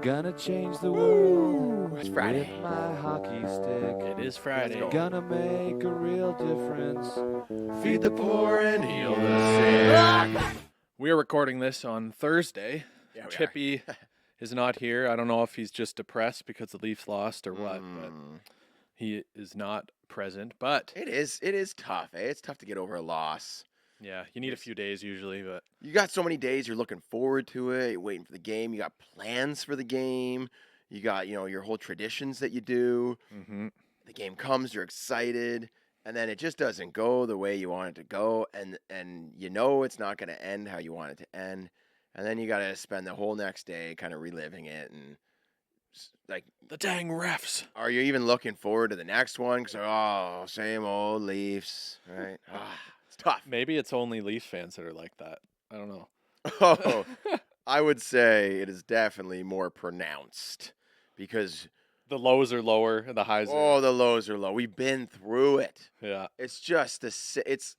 Gonna change the world It's Friday. with my hockey stick. It is Friday. Let's go. Gonna make a real difference. Feed the poor and heal the sick. We are recording this on Thursday. Yeah, we are. Chippy is not here. I don't know if he's just depressed because the Leafs lost or what, but he is not present. But It is tough, eh? It's tough to get over a loss. yeah, you need a few days usually, but You got so many days you're looking forward to it. You're waiting for the game. You got plans for the game. You got, your whole traditions that you do. The game comes, you're excited, and then it just doesn't go the way you want it to go, and it's not going to end how you want it to end. And then you got to spend the whole next day kind of reliving it and like the dang refs. Are you even looking forward to the next one? Because, same old Leafs, right? It's tough. Maybe it's only Leafs fans that are like that. I don't know. Oh, I would say it is definitely more pronounced because The lows are lower and the highs are. the lows are low. We've been through it. Yeah. It's just it's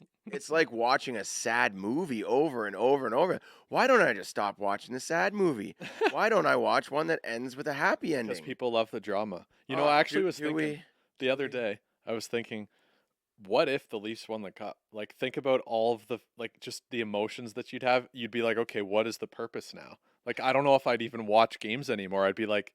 like watching a sad movie over and over and over. Why don't I just stop watching the sad movie? Why don't I watch one that ends with a happy ending? Because people love the drama. I actually was thinking the other day, I was thinking, what if the Leafs won the cup? Like, think about all of the, just the emotions that you'd have. You'd be like, okay, what is the purpose now? Like, I don't know if I'd even watch games anymore. I'd be like,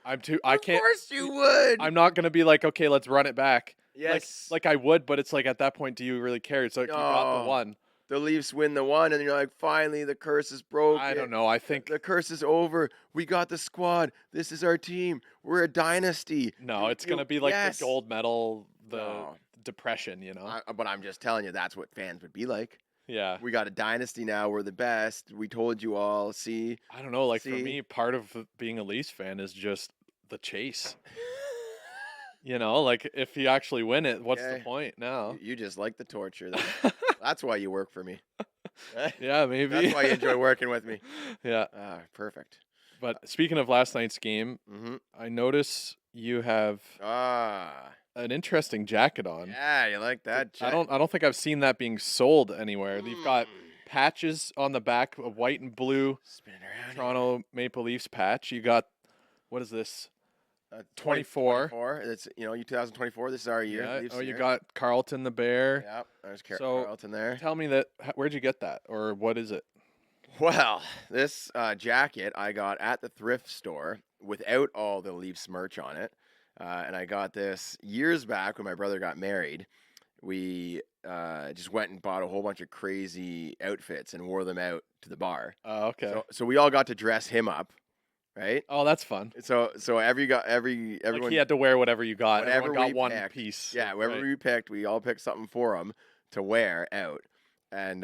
I can't. Of course you would. I'm not going to be like, okay, let's run it back. Yes. Like I would, but it's like at that point, do you really care? It's like you got the one. The Leafs win the one, and you're like, finally, the curse is broken. I don't know. I think the curse is over. We got the squad. This is our team. We're a dynasty. No, it's going to be like the gold medal, the depression, But I'm just telling you, that's what fans would be like. Yeah. We got a dynasty now. We're the best. We told you all. See? I don't know. Like, for me, part of being a Leafs fan is just the chase. Like, if you actually win it, what's the point now? You just like the torture. That's why you work for me. Yeah, maybe. That's why you enjoy working with me. Yeah. Perfect. But speaking of last night's game, I notice you have an interesting jacket on. Yeah, you like that jacket? I don't think I've seen that being sold anywhere. You've got patches on the back, a white and blue Spinning around Toronto Maple Leafs patch. You got, what is this? 24. 24. It's 2024. This is our year. Yeah. Leafs You year. got Carlton the Bear. Yep. There's So, Carlton there. Tell me where'd you get that, or what is it? Well, this jacket I got at the thrift store without all the Leafs merch on it, and I got this years back when my brother got married. We just went and bought a whole bunch of crazy outfits and wore them out to the bar. Oh, okay. So we all got to dress him up. Right? Oh, that's fun. So everyone he had to wear whatever you got. Whatever Everyone got we one picked. piece. Yeah, whatever we picked, we all picked something for him to wear out. And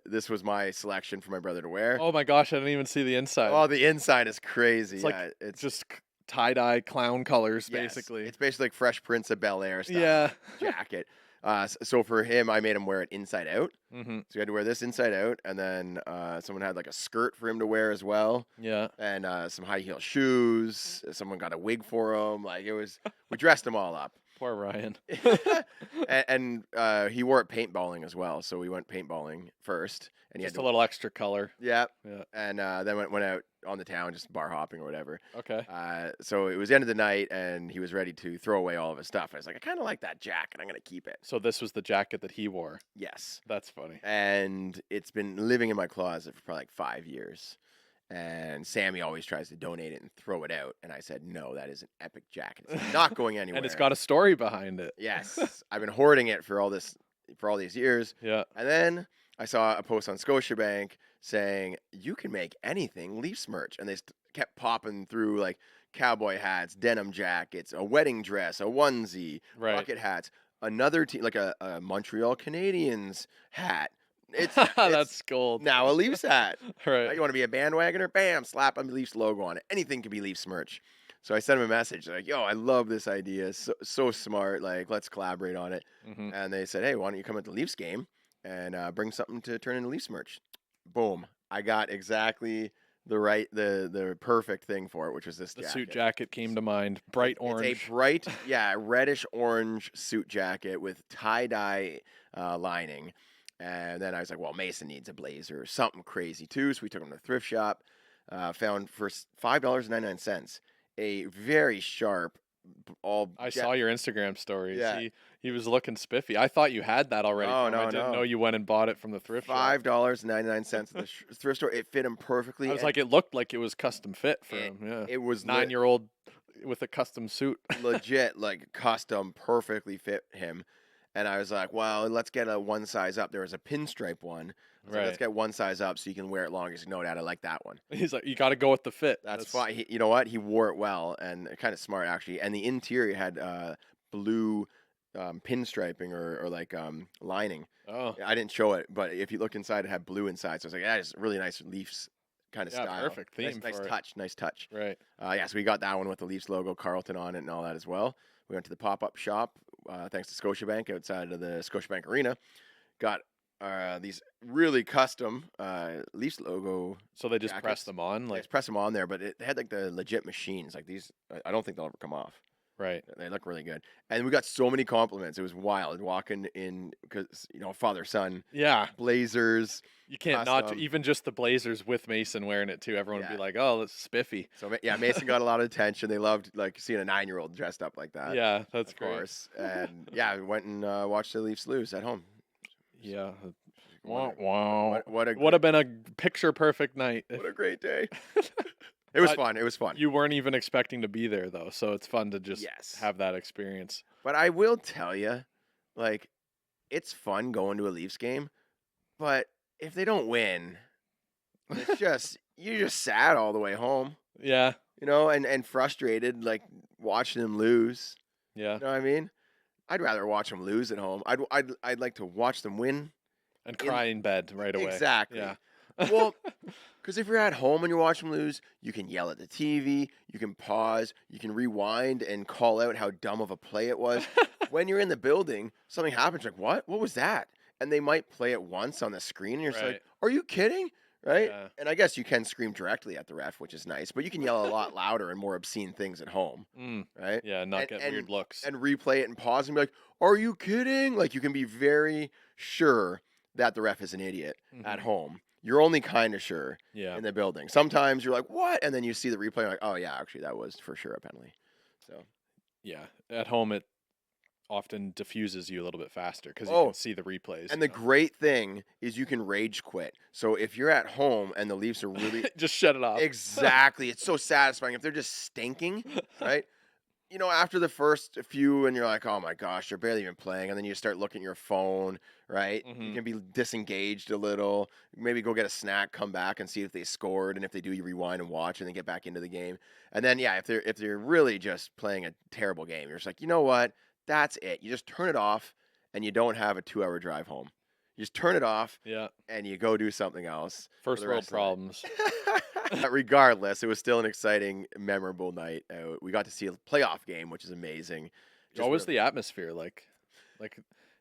this was my selection for my brother to wear. Oh my gosh, I didn't even see the inside. Oh, the inside is crazy. It's just tie-dye clown colors, basically. It's basically like Fresh Prince of Bel-Air style Yeah. jacket. So for him, I made him wear it inside out. Mm-hmm. So he had to wear this inside out, and then someone had like a skirt for him to wear as well. Yeah. And some high heel shoes. Someone got a wig for him. We dressed him all up. Poor Ryan. and he wore it paintballing as well. So we went paintballing first. And Just a little extra color. Yeah. Yeah. And then went out on the town, just bar hopping or whatever. Okay. So it was the end of the night, and he was ready to throw away all of his stuff. I was like, I kind of like that jacket. I'm going to keep it. So this was the jacket that he wore. Yes. That's funny. And it's been living in my closet for probably like 5 years. And Sammy always tries to donate it and throw it out. And I said, no, that is an epic jacket. It's not going anywhere. And it's got a story behind it. Yes. I've been hoarding it for all these years. Yeah. And then I saw a post on Scotiabank saying, you can make anything Leafs merch. And they kept popping through like cowboy hats, denim jackets, a wedding dress, a onesie, bucket hats, another team, like a Montreal Canadiens hat. That's gold. Now a Leafs hat. Right. You want to be a bandwagoner? Bam, slap a Leafs logo on it. Anything can be Leafs merch. So I sent him a message like, yo, I love this idea. So smart. Like, let's collaborate on it. Mm-hmm. And they said, hey, why don't you come at the Leafs game and bring something to turn into Leafs merch? Boom. I got exactly the perfect thing for it, which was this jacket. The suit jacket came to mind. Bright orange. It's a bright, reddish orange suit jacket with tie-dye lining. And then I was like, well, Mason needs a blazer or something crazy too. So we took him to the thrift shop. found for $5.99 a very sharp, all I jet. saw your Instagram stories. Yeah. He was looking spiffy. I thought you had that already. Oh, from him. no, I didn't no. know you went and bought it from the thrift shop. $5.99 at the thrift store. It fit him perfectly. I was like, it looked like it was custom fit for him. Yeah, it was 9-year-old with a custom suit. legit, like custom, perfectly fit him. And I was like, well, let's get a one size up. There was a pinstripe one. So let's get one size up so you can wear it longer. He's like, no, Dad, I like that one. He's like, you got to go with the fit. That's fine. You know what? He wore it well and kind of smart, actually. And the interior had blue pinstriping or like lining. Oh, I didn't show it, but if you look inside, it had blue inside. So I was like, that is really nice Leafs kind of style. Perfect theme. Nice touch. Right. Yeah, so we got that one with the Leafs logo, Carlton on it, and all that as well. We went to the pop-up shop, thanks to Scotiabank, outside of the Scotiabank Arena. Got these really custom Leafs logo. So they just jackets. press them on, They just press them on there, but they had like the legit machines. Like these, I don't think they'll ever come off. Right. They look really good, and we got so many compliments. It was wild walking in because father son. Yeah. Blazers. You can't not even just the Blazers with Mason wearing it too. Everyone would be like, "Oh, that's spiffy." So yeah, Mason got a lot of attention. They loved like seeing a 9-year-old dressed up like that. Yeah, that's of great. Course. And yeah, we went and watched the Leafs lose at home. Yeah. Wow. Would have been a picture perfect night. What a great day. It was fun. It was fun. You weren't even expecting to be there though, so it's fun to just have that experience. But I will tell you, like, it's fun going to a Leafs game, but if they don't win, it's just you're just sad all the way home. Yeah. And frustrated, like watching them lose. Yeah. You know what I mean? I'd rather watch them lose at home. I'd like to watch them win and cry in bed right away. Exactly. Yeah. Well, because if you're at home and you watch them lose, you can yell at the TV, you can pause, you can rewind and call out how dumb of a play it was. When you're in the building, something happens, like, what? What was that? And they might play it once on the screen, and you're just like, are you kidding? Right? Yeah. And I guess you can scream directly at the ref, which is nice, but you can yell a lot louder and more obscene things at home, right? Yeah, not get weird looks. And replay it and pause and be like, are you kidding? Like, you can be very sure that the ref is an idiot at home. You're only kind of sure in the building. Sometimes you're like, what? And then you see the replay, and like, oh, yeah, actually, that was for sure a penalty. So, yeah, at home, it often diffuses you a little bit faster because you can see the replays. And the great thing is you can rage quit. So if you're at home and the Leafs are really... just shut it off. Exactly. It's so satisfying. If they're just stinking, right? After the first few and you're like, oh my gosh, they're barely even playing. And then you start looking at your phone, right? You can be disengaged a little. Maybe go get a snack, come back and see if they scored. And if they do, you rewind and watch and then get back into the game. And then, yeah, if they're really just playing a terrible game, you're just like, you know what? That's it. You just turn it off and you don't have a 2-hour drive home. You just turn it off and you go do something else. First world problems. Regardless, it was still an exciting, memorable night. We got to see a playoff game, which is amazing. What was the atmosphere like?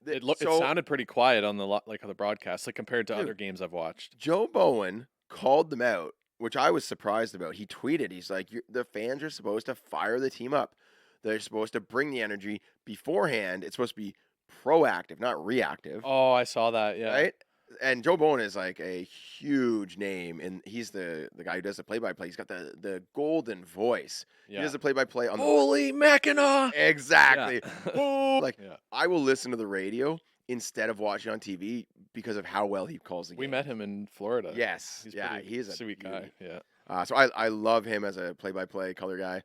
It sounded pretty quiet on the on the broadcast, like compared to other games I've watched. Joe Bowen called them out, which I was surprised about. He tweeted, he's like, the fans are supposed to fire the team up. They're supposed to bring the energy beforehand. It's supposed to be proactive, not reactive. Oh, I saw that. Yeah. Right? And Joe Bowen is like a huge name, and he's the guy who does the play-by-play. He's got the golden voice. Yeah. He does the play-by-play on Holy Mackinac! Exactly. Yeah. I will listen to the radio instead of watching on TV because of how well he calls the game. We met him in Florida. Yes. He's a sweet guy. Yeah. So I love him as a play-by-play color guy.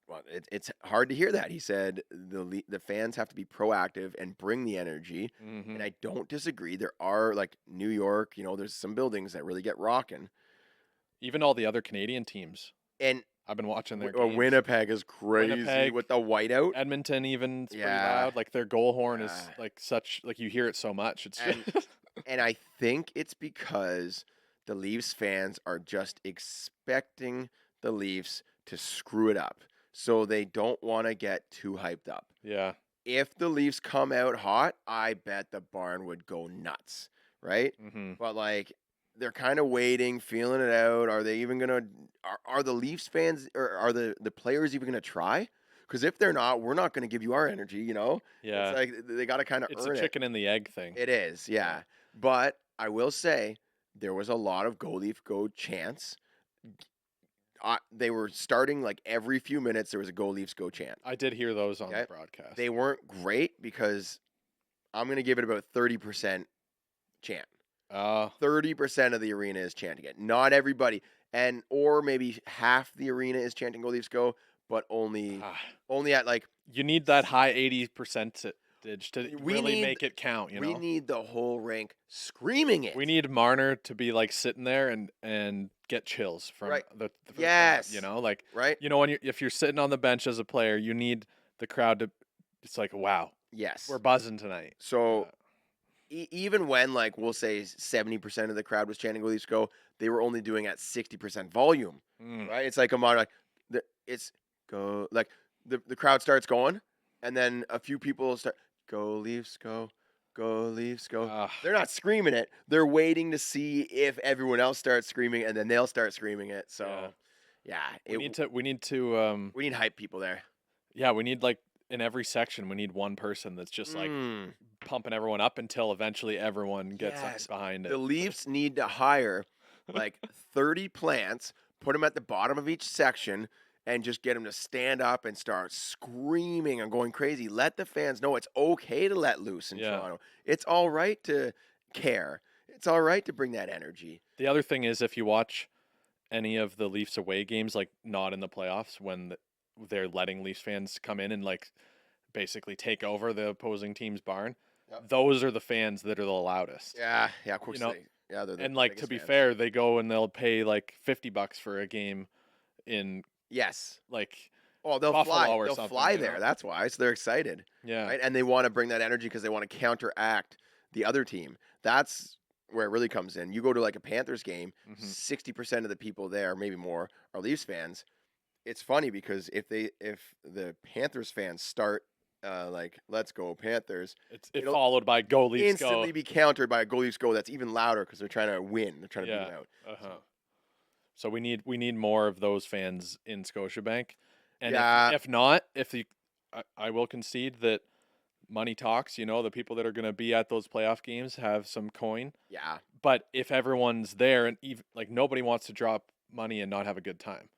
Well, it's hard to hear that. He said the fans have to be proactive and bring the energy, and I don't disagree. There are, like, New York, there's some buildings that really get rocking. Even all the other Canadian teams. And I've been watching their games. Winnipeg is crazy with the whiteout. Edmonton even is pretty loud. Like, their goal horn is such, you hear it so much. It's and I think it's because the Leafs fans are just expecting the Leafs to screw it up. So they don't want to get too hyped up. Yeah. If the Leafs come out hot, I bet the barn would go nuts, right? But, they're kind of waiting, feeling it out. Are they even going to – are the Leafs fans – or are the players even going to try? Because if they're not, we're not going to give you our energy, Yeah. It's like they got to kind of earn it. It's a chicken and the egg thing. It is, yeah. But I will say there was a lot of Go Leaf Go chants. They were starting like every few minutes. There was a Go Leafs Go chant. I did hear those on the broadcast. They weren't great because I'm going to give it about 30% chant. 30% of the arena is chanting it. Not everybody, or maybe half the arena is chanting Go Leafs Go, but only at like. You need that high 80% to really make it count. We need the whole rink screaming it. We need Marner to be like sitting there and get chills from the yes. crowd, like right. If you're sitting on the bench as a player, you need the crowd to. It's like, wow, yes, we're buzzing tonight. So even when like we'll say 70% of the crowd was chanting Go Leafs Go, they were only doing at 60% volume. Right? It's like a Marner, like it's go like the crowd starts going, and then a few people start. Go Leafs, go. Go Leafs, go. They're not screaming it. They're waiting to see if everyone else starts screaming, and then they'll start screaming it. So, we need hype people there. Yeah, we need like in every section, we need one person that's just like pumping everyone up until eventually everyone gets behind it. The Leafs need to hire like 30 plants, put them at the bottom of each section, and just get them to stand up and start screaming and going crazy. Let the fans know it's okay to let loose in Toronto. It's all right to care. It's all right to bring that energy. The other thing is, if you watch any of the Leafs away games, like not in the playoffs, when they're letting Leafs fans come in and like basically take over the opposing team's barn, those are the fans that are the loudest. Yeah, of course. They're the and like, to be fair, they go and they'll pay like $50 for a game in. Yes. Like, they'll Buffalo fly. Or they'll fly there. That's why. So they're excited. Yeah. Right? And they want to bring that energy because they want to counteract the other team. That's where it really comes in. You go to like a Panthers game, 60% of the people there, maybe more, are Leafs fans. It's funny because if the Panthers fans start like "Let's go Panthers," it's followed by "Go Leafs Go." Instantly be countered by a "Go Leafs Go" that's even louder because they're trying to win. They're trying to beat them out. So we need more of those fans in Scotiabank, and I will concede that money talks. The people that are going to be at those playoff games have some coin. Yeah. But if everyone's there and even like nobody wants to drop money and not have a good time.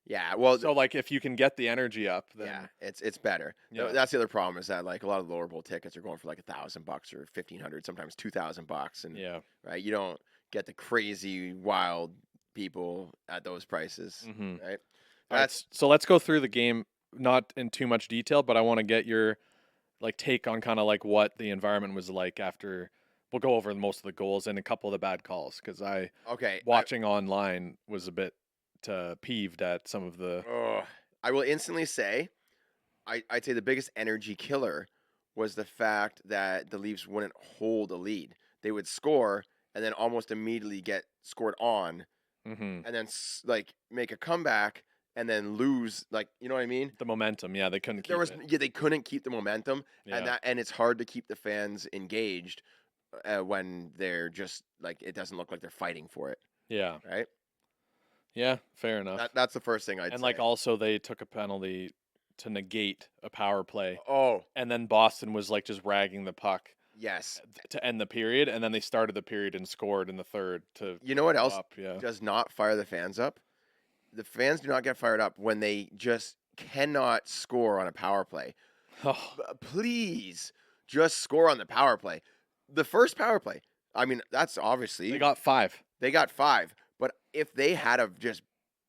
Yeah. Well, so like if you can get the energy up, then it's better. Yeah. That's the other problem is that like a lot of the lower bowl tickets are going for like $1,000 or $1,500, sometimes $2,000, and right, you don't get the crazy wild people at those prices, right? So let's go through the game, not in too much detail, but I want to get your like take on kind of like what the environment was like after. We'll go over most of the goals and a couple of the bad calls because watching online was a bit peeved at some of the. I will instantly say, I'd say the biggest energy killer was the fact that the Leafs wouldn't hold a lead. They would score and then almost immediately get scored on. And then like make a comeback and then lose, like, you know what I mean? The momentum, they couldn't keep it. They couldn't keep the momentum, and it's hard to keep the fans engaged when they're just like it doesn't look like they're fighting for it. Yeah. Right. Yeah, fair enough. That's the first thing I'd say. And like also they took a penalty to negate a power play. Oh. And then Boston was like just ragging the puck. Yes. To end the period, and then they started the period and scored in the third to. You know what else does not fire the fans up? The fans do not get fired up when they just cannot score on a power play. Please, just score on the power play. The first power play, I mean, that's obviously they got 5. But if they had have just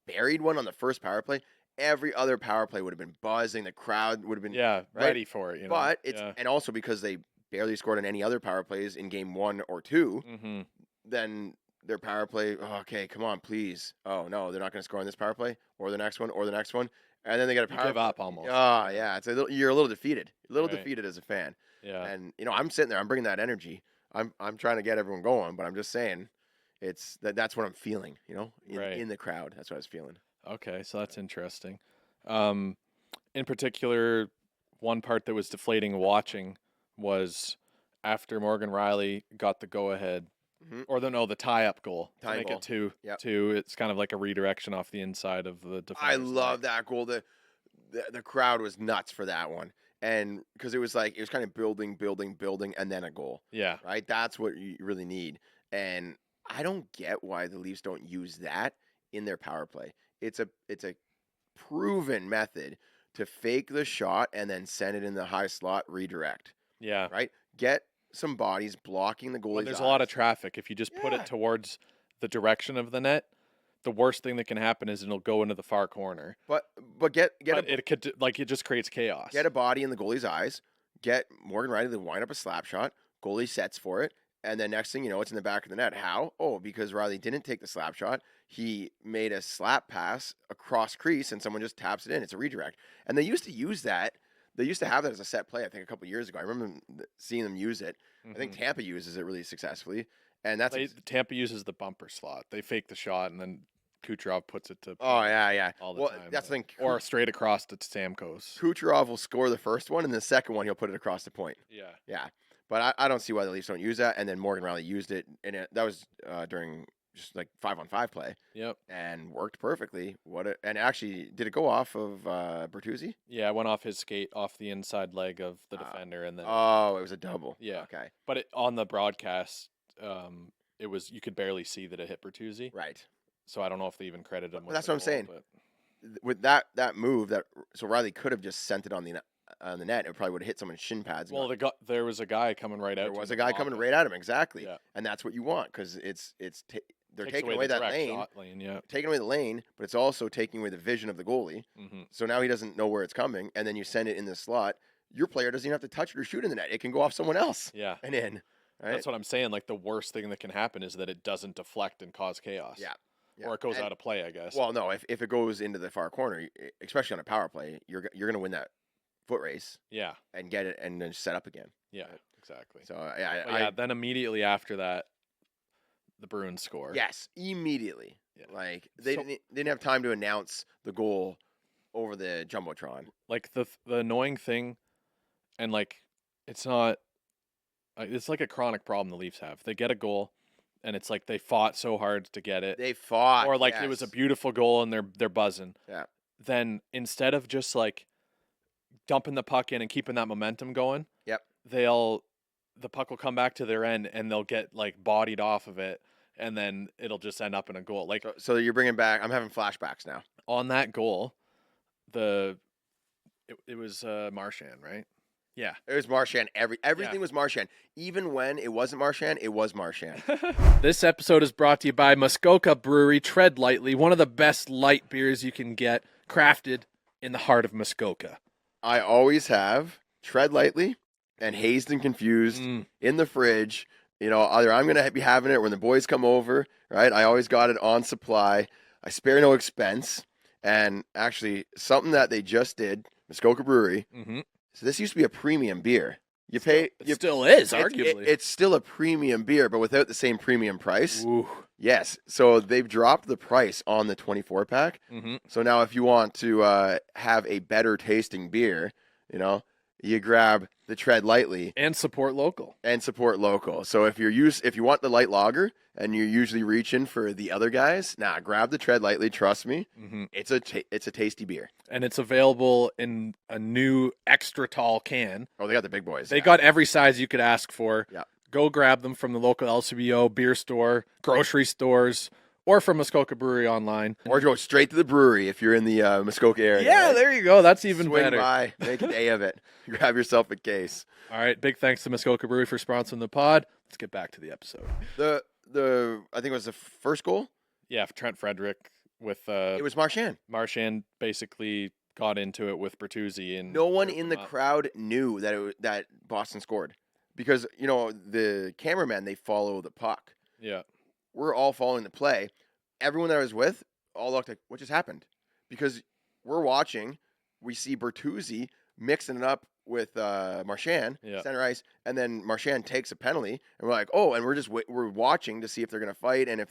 buried one on the first power play, every other power play would have been buzzing. The crowd would have been ready for it. But it's and also because they barely scored on any other power plays in game 1 or 2, then their power play, okay, come on, please. Oh, no, they're not going to score on this power play or the next one or the next one. And then they got a power give up almost. Oh, yeah. You're a little defeated. Defeated as a fan. Yeah. And, I'm sitting there. I'm bringing that energy. I'm trying to get everyone going, but I'm just saying that's what I'm feeling, in the crowd. That's what I was feeling. Okay, so that's interesting. In particular, one part that was deflating watching was after Morgan Rielly got the go-ahead, or the tie-up goal to make it 2-2. It's kind of like a redirection off the inside of the defense. I love that goal. The crowd was nuts for that one, and because it was kind of building, and then a goal. Yeah, right. That's what you really need. And I don't get why the Leafs don't use that in their power play. It's a proven method to fake the shot and then send it in the high slot redirect. Yeah. Right? Get some bodies blocking the goalie's When there's a lot of eyes. traffic, if you just put Yeah. it towards the direction of the net, the worst thing that can happen is it'll go into the far corner. But get But it could it just creates chaos. get a body in the goalie's eyes. Get Morgan Rielly to wind up a slap shot. Goalie sets for it, and then next thing you know, it's in the back of the net. How? Oh, because Rielly didn't take the slap shot. He made a slap pass across crease, and someone just taps it in. It's a redirect. And they used to use that. They used to have that as a set play, I think, a couple years ago. I remember seeing them use it. I think Tampa uses it really successfully. And that's Tampa uses the bumper slot. They fake the shot, and then Kucherov puts it to oh, yeah. all the time. That's the thing. Or straight across to Stamkos. Kucherov will score the first one, and the second one, he'll put it across the point. Yeah. Yeah. But I don't see why the Leafs don't use that. And then Morgan Rielly used it, and that was during just like 5-on-5 play. Yep. And worked perfectly. And actually, did it go off of Bertuzzi? Yeah, it went off his skate, off the inside leg of the defender, and then Oh, it was a double. yeah. Okay. But on the broadcast, it was you could barely see that it hit Bertuzzi. Right. So I don't know if they even credited him. But With that's the what I'm goal, saying. but- With that move, so Rielly could have just sent it on the net. It probably would have hit someone's shin pads. Well, there was a guy coming right out. There to was him a to guy block coming it. right at him, exactly. Yeah. And that's what you want because they're Takes taking away the that direct lane, shot lane. Yeah. taking away the lane, but it's also taking away the vision of the goalie. Mm-hmm. So now he doesn't know where it's coming, and then you send it in the slot. Your player doesn't even have to touch it or shoot in the net. It can go off someone else Yeah. and in. Right? That's what I'm saying. Like the worst thing that can happen is that it doesn't deflect and cause chaos. Yeah. Or it goes out of play, I guess. Well, no, if it goes into the far corner, especially on a power play, you're going to win that foot race. Yeah. And get it and then set up again. Yeah. Right? Exactly. So then immediately after that, the Bruins score. Yes, immediately. Yeah. Like they didn't have time to announce the goal over the jumbotron. Like the annoying thing, and like it's not. It's like a chronic problem the Leafs have. They get a goal, and it's like they fought so hard to get it. They fought, or like it was a beautiful goal and they're buzzing. Yeah. Then instead of just like dumping the puck in and keeping that momentum going, yep, the puck will come back to their end and they'll get like bodied off of it, and then it'll just end up in a goal. Like so you're bringing back. I'm having flashbacks now. On that goal, it was Marchand, right? Yeah. It was Marchand. Everything was Marchand. Even when it wasn't Marchand, it was Marchand. This episode is brought to you by Muskoka Brewery. Tread lightly, one of the best light beers you can get, crafted in the heart of Muskoka. I always have Tread Lightly and Hazed and Confused in the fridge. You know, either I'm going to be having it when the boys come over, right? I always got it on supply. I spare no expense. And actually, something that they just did, Muskoka Brewery. Mm-hmm. So this used to be a premium beer. It still is, arguably. It's still a premium beer, but without the same premium price. Ooh. Yes. So they've dropped the price on the 24-pack. Mm-hmm. So now if you want to have a better tasting beer, you know, you grab the Tread Lightly and support local. So if you want the light lager and you're usually reaching for the other guys, grab the Tread Lightly. Trust me, it's a tasty beer, and it's available in a new extra tall can. Oh, they got the big boys. They got every size you could ask for. Yeah, go grab them from the local LCBO, beer store, grocery stores, or from Muskoka Brewery online. Or go straight to the brewery if you're in the Muskoka area. Yeah, there you go. That's even Swing better. by, make a day of it. Grab yourself a case. All right, big thanks to Muskoka Brewery for sponsoring the pod. Let's get back to the episode. I think it was the first goal. Yeah, Trent Frederick with it was Marchand. Marchand basically got into it with Bertuzzi, and no one in the crowd knew that Boston scored because you know the cameramen, they follow the puck. Yeah, we're all following the play. Everyone that I was with all looked like, what just happened? Because we're watching, we see Bertuzzi mixing it up with Marchand, center ice, and then Marchand takes a penalty, and we're like, oh, and we're watching to see if they're gonna fight and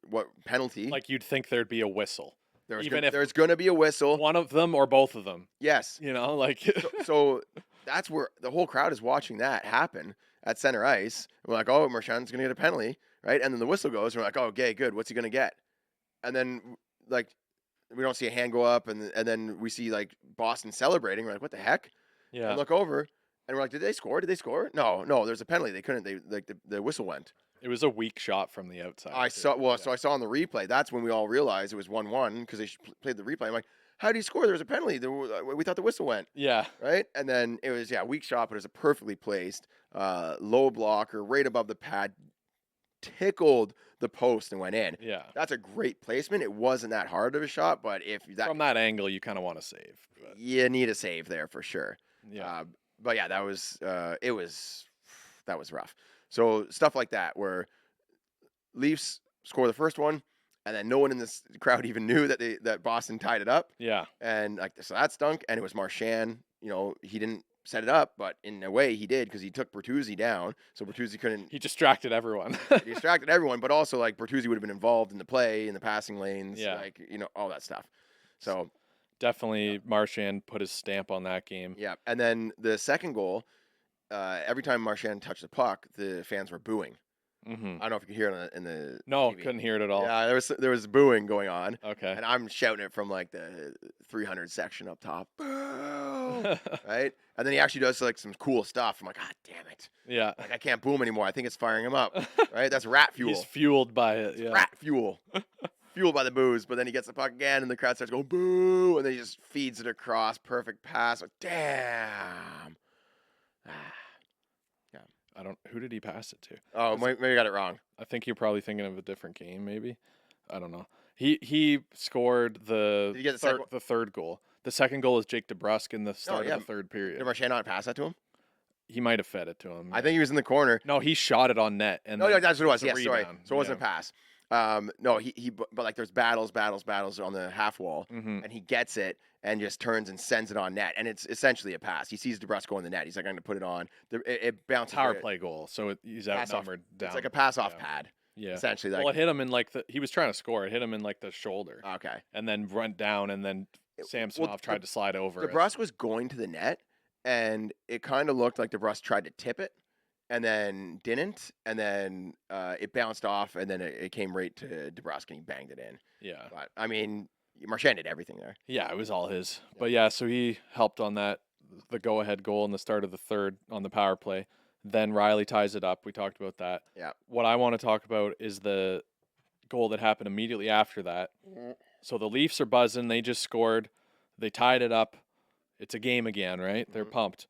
what penalty. Like you'd think there'd be a whistle. There's gonna be a whistle, one of them or both of them. Yes, you know, like so that's where the whole crowd is watching that happen at center ice. And we're like, oh, Marchand's gonna get a penalty. Right, and then the whistle goes, and we're like, "Oh, okay, good. What's he gonna get?" And then, like, we don't see a hand go up, and then we see like Boston celebrating. We're like, "What the heck?" Yeah. And look over, and we're like, "Did they score? Did they score?" No. There's a penalty. They couldn't. The whistle went. It was a weak shot from the outside. I too. saw so I saw on the replay. That's when we all realized it was 1-1 because they played the replay. I'm like, how do you score? There was a penalty. We thought the whistle went. Yeah. Right, and then it was weak shot, but it was a perfectly placed low blocker right above the pad, tickled the post and went in. Yeah. That's a great placement. It wasn't that hard of a shot, but from that angle, you kind of want to save. But. You need a save there for sure. Yeah. But yeah, that was rough. So stuff like that where Leafs score the first one, and then no one in this crowd even knew that Boston tied it up. Yeah. And so that stunk. And it was Marchand. He didn't set it up, but in a way he did because he took Bertuzzi down. So Bertuzzi couldn't. He distracted everyone. He distracted everyone, but also Bertuzzi would have been involved in the play, in the passing lanes, all that stuff. So definitely Marchand put his stamp on that game. Yeah, and then the second goal, every time Marchand touched the puck, the fans were booing. Mm-hmm. I don't know if you could hear it in the No, TV. couldn't hear it at all. Yeah, there was booing going on. Okay. And I'm shouting it from the 300 section up top. Boo! Right? And then he actually does some cool stuff. I'm like, God damn it. Yeah. I can't boo him anymore. I think it's firing him up. Right? That's rat fuel. He's fueled by it. Yeah. Rat fuel. Fueled by the booze. But then he gets the puck again and the crowd starts going boo. And then he just feeds it across. Perfect pass. Damn. Who did he pass it to? Oh, maybe I got it wrong. I think you're probably thinking of a different game, maybe. I don't know. He scored Did he get the third goal. The second goal is Jake DeBrusk in the start of the third period. Did Marchand not pass that to him? He might have fed it to him. I think he was in the corner. No, he shot it on net. And no, that's what it was. Yeah, sorry. So it wasn't a pass. No, but there's battles on the half wall, and he gets it and just turns and sends it on net, and it's essentially a pass. He sees DeBrusk go in the net. He's like, I'm going to put it on. It bounces. Power play goal, so he's outnumbered down. It's like a pass off pad. Yeah, essentially. Well, it hit him in he was trying to score. It hit him in the shoulder. Okay. And then went down, and then Samsonov tried to slide over. DeBrusk was going to the net, and it kind of looked like DeBrusk tried to tip it. And then didn't, and then it bounced off, and then it came right to DeBrusk, and he banged it in. Yeah. But, I mean, Marchand did everything there. Yeah, it was all his. Yeah. But, so he helped on the go-ahead goal in the start of the third on the power play. Then Riley ties it up. We talked about that. Yeah. What I want to talk about is the goal that happened immediately after that. Mm-hmm. So the Leafs are buzzing. They just scored. They tied it up. It's a game again, right? Mm-hmm. They're pumped.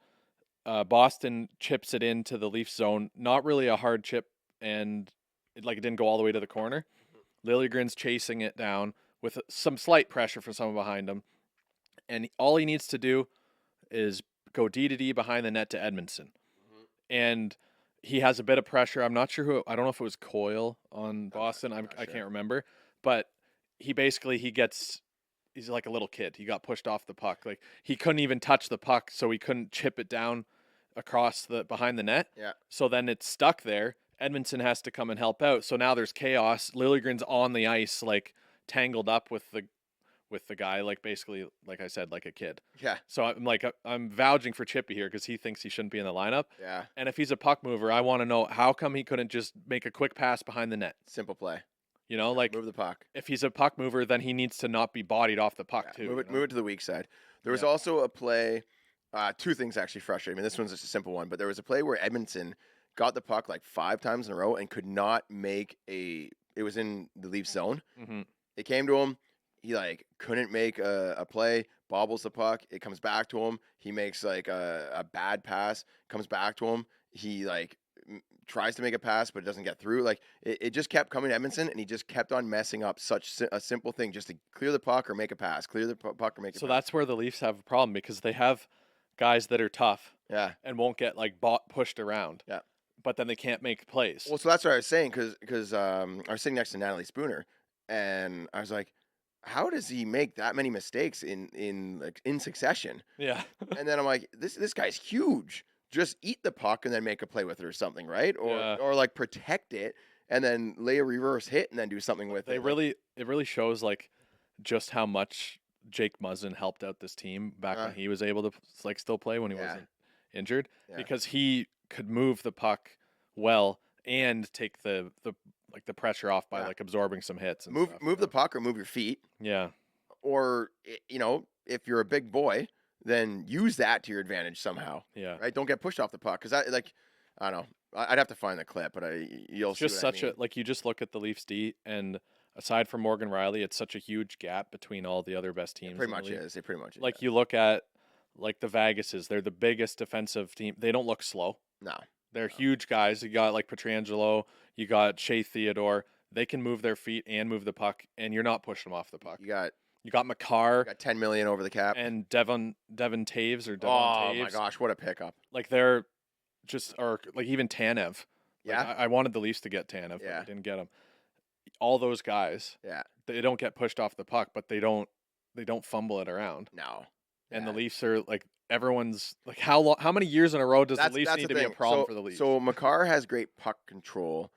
Boston chips it into the Leafs zone. Not really a hard chip, and it didn't go all the way to the corner. Liljegren's chasing it down with some slight pressure from someone behind him, and all he needs to do is go D to D behind the net to Edmondson, and he has a bit of pressure. I'm not sure who. I don't know if it was Coyle on Boston. I can't remember, but he gets. He's like a little kid. He got pushed off the puck. He couldn't even touch the puck, so he couldn't chip it down across behind the net. Yeah. So then it's stuck there. Edmondson has to come and help out. So now there's chaos. Liljegren's on the ice, tangled up with the guy, basically, like I said, like a kid. Yeah. So I'm vouching for Chippy here because he thinks he shouldn't be in the lineup. Yeah. And if he's a puck mover, I want to know how come he couldn't just make a quick pass behind the net. Simple play. Move the puck. If he's a puck mover, then he needs to not be bodied off the puck too. Move it to the weak side. There was also a play. Two things actually frustrated me. This one's just a simple one, but there was a play where Edmondson got the puck 5 times in a row and could not make it was in the Leafs zone. Mm-hmm. It came to him. He couldn't make a play. Bobbles the puck. It comes back to him. He makes a bad pass. Comes back to him. He tries to make a pass, but it doesn't get through. It just kept coming to Edmondson, and he just kept on messing up such a simple thing, just to clear the puck or make a pass. Clear the puck or make a pass. So that's where the Leafs have a problem because they have guys that are tough. Yeah. And won't get pushed around. Yeah. But then they can't make plays. Well, so that's what I was saying because I was sitting next to Natalie Spooner, and I was like, how does he make that many mistakes in succession? Yeah. And then I'm like, this guy's huge. Just eat the puck and then make a play with it or something, right? Or protect it and then lay a reverse hit and then do something with it. It really shows just how much Jake Muzzin helped out this team back when he was able to still play when he wasn't injured because he could move the puck well and take the pressure off by absorbing some hits. And move the puck or move your feet. Yeah. Or if you're a big boy, then use that to your advantage somehow. Yeah. Right. Don't get pushed off the puck because I don't know. I'd have to find the clip, but you'll It's see just what such I mean. a like you just look at the Leafs D, and aside from Morgan Riley, it's such a huge gap between all the other best teams. It pretty in the much league. is. It pretty much is. Like you look at like the Vegases, they're the biggest defensive team. They don't look slow. No. They're huge guys. You got like Pietrangelo, you got Shea Theodore. They can move their feet and move the puck, and you're not pushing them off the puck. You got McCarr, 10 million over the cap. and Devon Taves or Devon Oh Taves. my gosh, what a pickup! Like they're just, or like even Tanev. Like, Yeah. I wanted the Leafs to get Tanev, but Yeah. I didn't get him. All those guys, Yeah. they don't get pushed off the puck, but they don't fumble it around. No. And the Yeah. Leafs are like everyone's like how many years in a row does the Leafs That's need the to be a thing. problem for the Leafs? So McCarr has great puck control.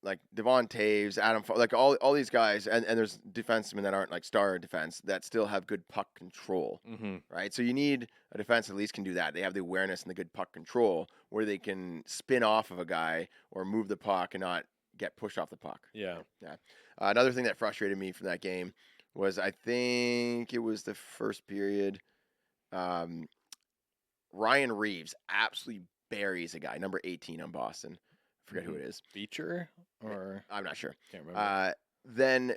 Like Devon Taves, like all these guys, and there's defensemen that aren't like star defense that still have good puck control, right? So you need a defense that at least can do that. They have the awareness and the good puck control where they can spin off of a guy or move the puck and not get pushed off the puck. Yeah. Another thing that frustrated me from that game was I think it was the first period. Ryan Reeves absolutely buries a guy, number 18 on Boston. I forget who it is. Beecher or I'm not sure. Can't remember. Then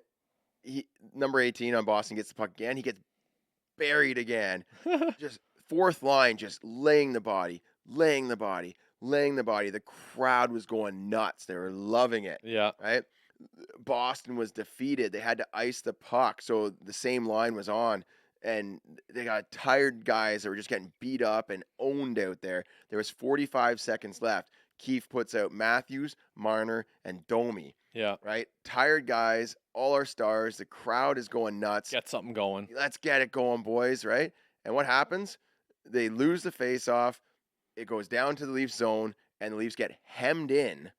number 18 on Boston gets the puck again. He gets buried again. Just fourth line, just laying the body. The crowd was going nuts. They were loving it. Yeah. Right? Boston was defeated. They had to ice the puck, so the same line was on. And they got tired guys that were just getting beat up and owned out there. There was 45 seconds left. Keefe puts out Matthews, Marner, and Domi. Yeah. Right? Tired guys, all our stars. The crowd is going nuts. Get something going. Let's get it going, boys, right? And what happens? They lose the face-off. It goes down to the Leafs zone, and the Leafs get hemmed in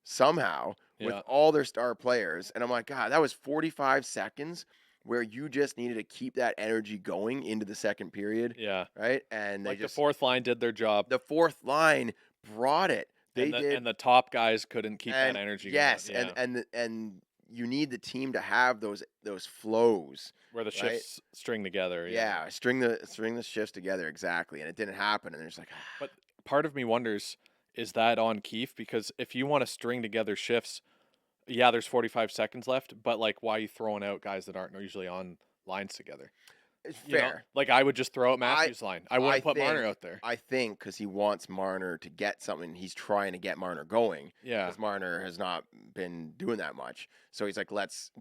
somehow with all their star players. And I'm like, God, that was 45 seconds where you just needed to keep that energy going into the second period. Yeah. Right? And like the fourth line did their job. The fourth line brought it. They did. And the top guys couldn't keep that energy yes, going. Yes, and you need the team to have those flows. Where the shifts string together. Yeah, string the shifts together, exactly. And it didn't happen. And there's like But part of me wonders, is that on Keefe? Because if you want to string together shifts, yeah, there's 45 seconds left, but like why are you throwing out guys that aren't usually on lines together? It's You know? fair. Like I would just throw out Matthews' line. I wouldn't put Marner out there. I think because he wants Marner to get something. He's trying to get Marner going. Yeah. Because Marner has not been doing that much. So he's like,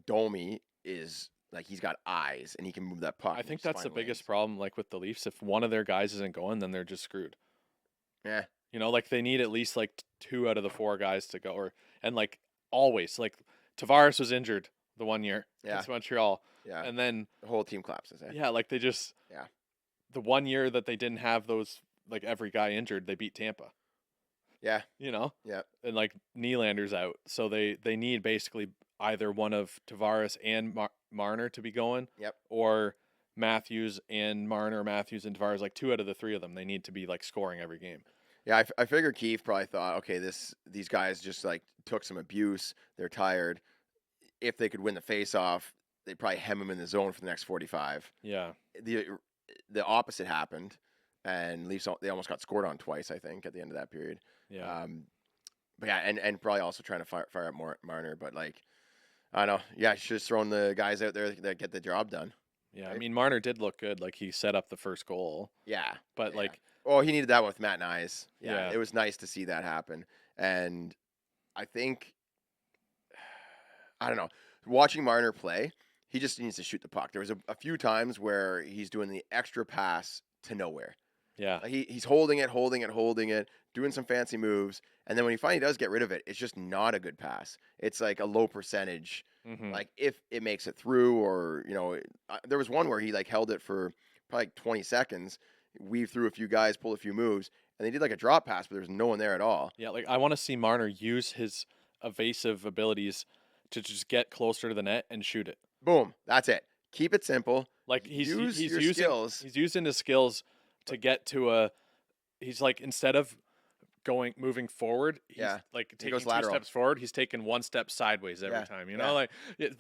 Domi is like, he's got eyes and he can move that puck. I think that's the biggest problem, like with the Leafs. If one of their guys isn't going, then they're just screwed. Yeah. You know, like they need at least like 2 out of the 4 guys to go. And like always, like Tavares was injured the one year against Montreal. Yeah. And then the whole team collapses. Yeah, like they just the one year that they didn't have those like every guy injured, they beat Tampa. Yeah. You know? Yeah. And like Nylander's out. So they need basically either one of Tavares and Marner to be going. Yep. Or Matthews and Marner, Matthews and Tavares, like 2 out of the 3 of them, they need to be like scoring every game. Yeah, I figure Keefe probably thought, okay, these guys just like took some abuse. They're tired. If they could win the face-off, they'd probably hem him in the zone for the next 45. Yeah. The opposite happened, and Leafs they almost got scored on twice, I think, at the end of that period. Yeah. But yeah, and probably also trying to fire up Marner, but like, I don't know. Yeah, should have thrown the guys out there that get the job done. Yeah, right? I mean, Marner did look good. Like he set up the first goal. Yeah. But like. Oh, he needed that with Matt Nyes. Yeah. It was nice to see that happen. And I think, I don't know, watching Marner play, he just needs to shoot the puck. There was a few times where he's doing the extra pass to nowhere. Yeah. Like he's holding it, doing some fancy moves. And then when he finally does get rid of it, it's just not a good pass. It's like a low percentage. Mm-hmm. Like if it makes it through or, there was one where he like held it for probably like 20 seconds, weave through a few guys, pull a few moves, and they did like a drop pass, but there's no one there at all. Yeah, like I want to see Marner use his evasive abilities to just get closer to the net and shoot it. Boom. That's it. Keep it simple. Like he's your using skills. He's using his skills to get to he's like, instead of moving forward, he's Yeah. like He taking goes 2 lateral. steps forward, he's taking 1 step sideways every Yeah, time. yeah. Like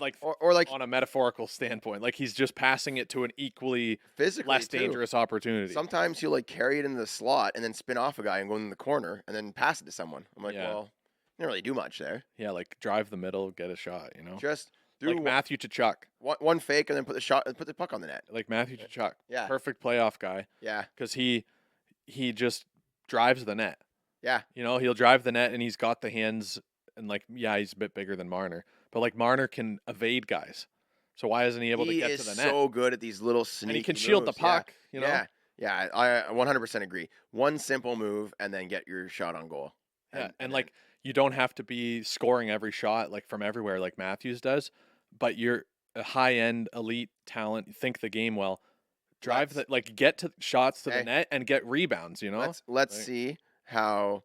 like Or like on a metaphorical standpoint, like he's just passing it to an equally physically less too. dangerous opportunity. Sometimes he'll like carry it into the slot and then spin off a guy and go in the corner and then pass it to someone. I'm like, Yeah. well, you didn't really do much there. Yeah, like drive the middle, get a shot. Just do Like Matthew Tkachuk. one fake and then put the puck on the net. Like Matthew Tkachuk. Yeah. Perfect playoff guy. Yeah. Because he just drives the net. Yeah. He'll drive the net and he's got the hands and he's a bit bigger than Marner. But like Marner can evade guys. So why isn't he able to get to the net? He is so good at these little sneaky And he can shield moves. the puck, Yeah. Yeah, I 100% agree. One simple move and then get your shot on goal. Yeah, and like you don't have to be scoring every shot like from everywhere like Matthews does, but you're a high-end elite talent, think the game well. Get to shots to the net and get rebounds, Let's see how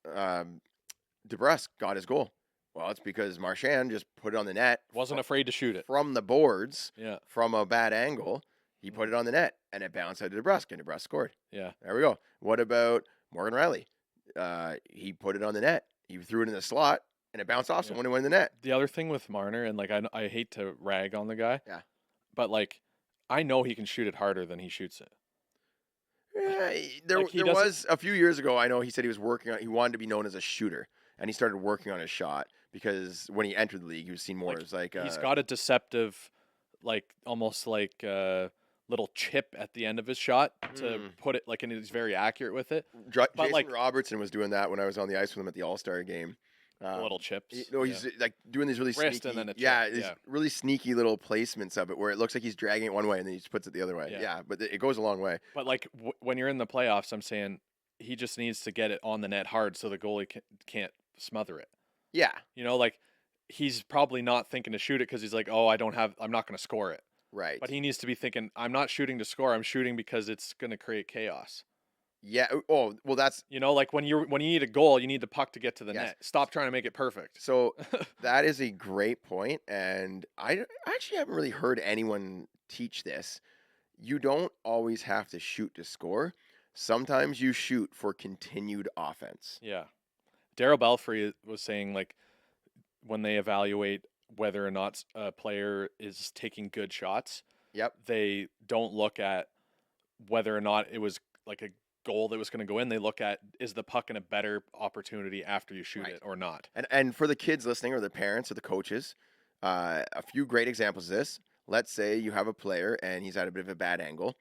DeBrusque got his goal. Well, it's because Marchand just put it on the net. Wasn't afraid to shoot it. From the boards. Yeah. From a bad angle. He put it on the net, and it bounced out to DeBrusque, and DeBrusque scored. Yeah. There we go. What about Morgan Riley? He put it on the net. He threw it in the slot, and it bounced off someone who went in the net. The other thing with Marner, and like I hate to rag on the guy. Yeah. But like, I know he can shoot it harder than he shoots it. Yeah, there was a few years ago. I know he said he wanted to be known as a shooter, and he started working on his shot because when he entered the league, he was seen more as like he's got a deceptive, like almost like little chip at the end of his shot to put it like, and he's very accurate with it. Jason Robertson was doing that when I was on the ice with him at the All-Star game. Little chips. He's like doing these really wrist sneaky, and then a chip. really sneaky little placements of it where it looks like he's dragging it one way and then he just puts it the other way. Yeah, but it goes a long way. But like when you're in the playoffs, I'm saying he just needs to get it on the net hard so the goalie can't smother it. Yeah, like he's probably not thinking to shoot it because he's like, oh, I'm not going to score it. Right. But he needs to be thinking, I'm not shooting to score. I'm shooting because it's going to create chaos. Yeah. Oh, well, that's like when you need a goal, you need the puck to get to the net. Stop trying to make it perfect. So that is a great point, and I actually haven't really heard anyone teach this. You don't always have to shoot to score. Sometimes you shoot for continued offense. Yeah. Darryl Belfry was saying like when they evaluate whether or not a player is taking good shots, they don't look at whether or not it was like a goal that was going to go in. They look at, is the puck in a better opportunity after you shoot it or not? And for the kids listening or the parents or the coaches, a few great examples of this. Let's say you have a player and he's at a bit of a bad angle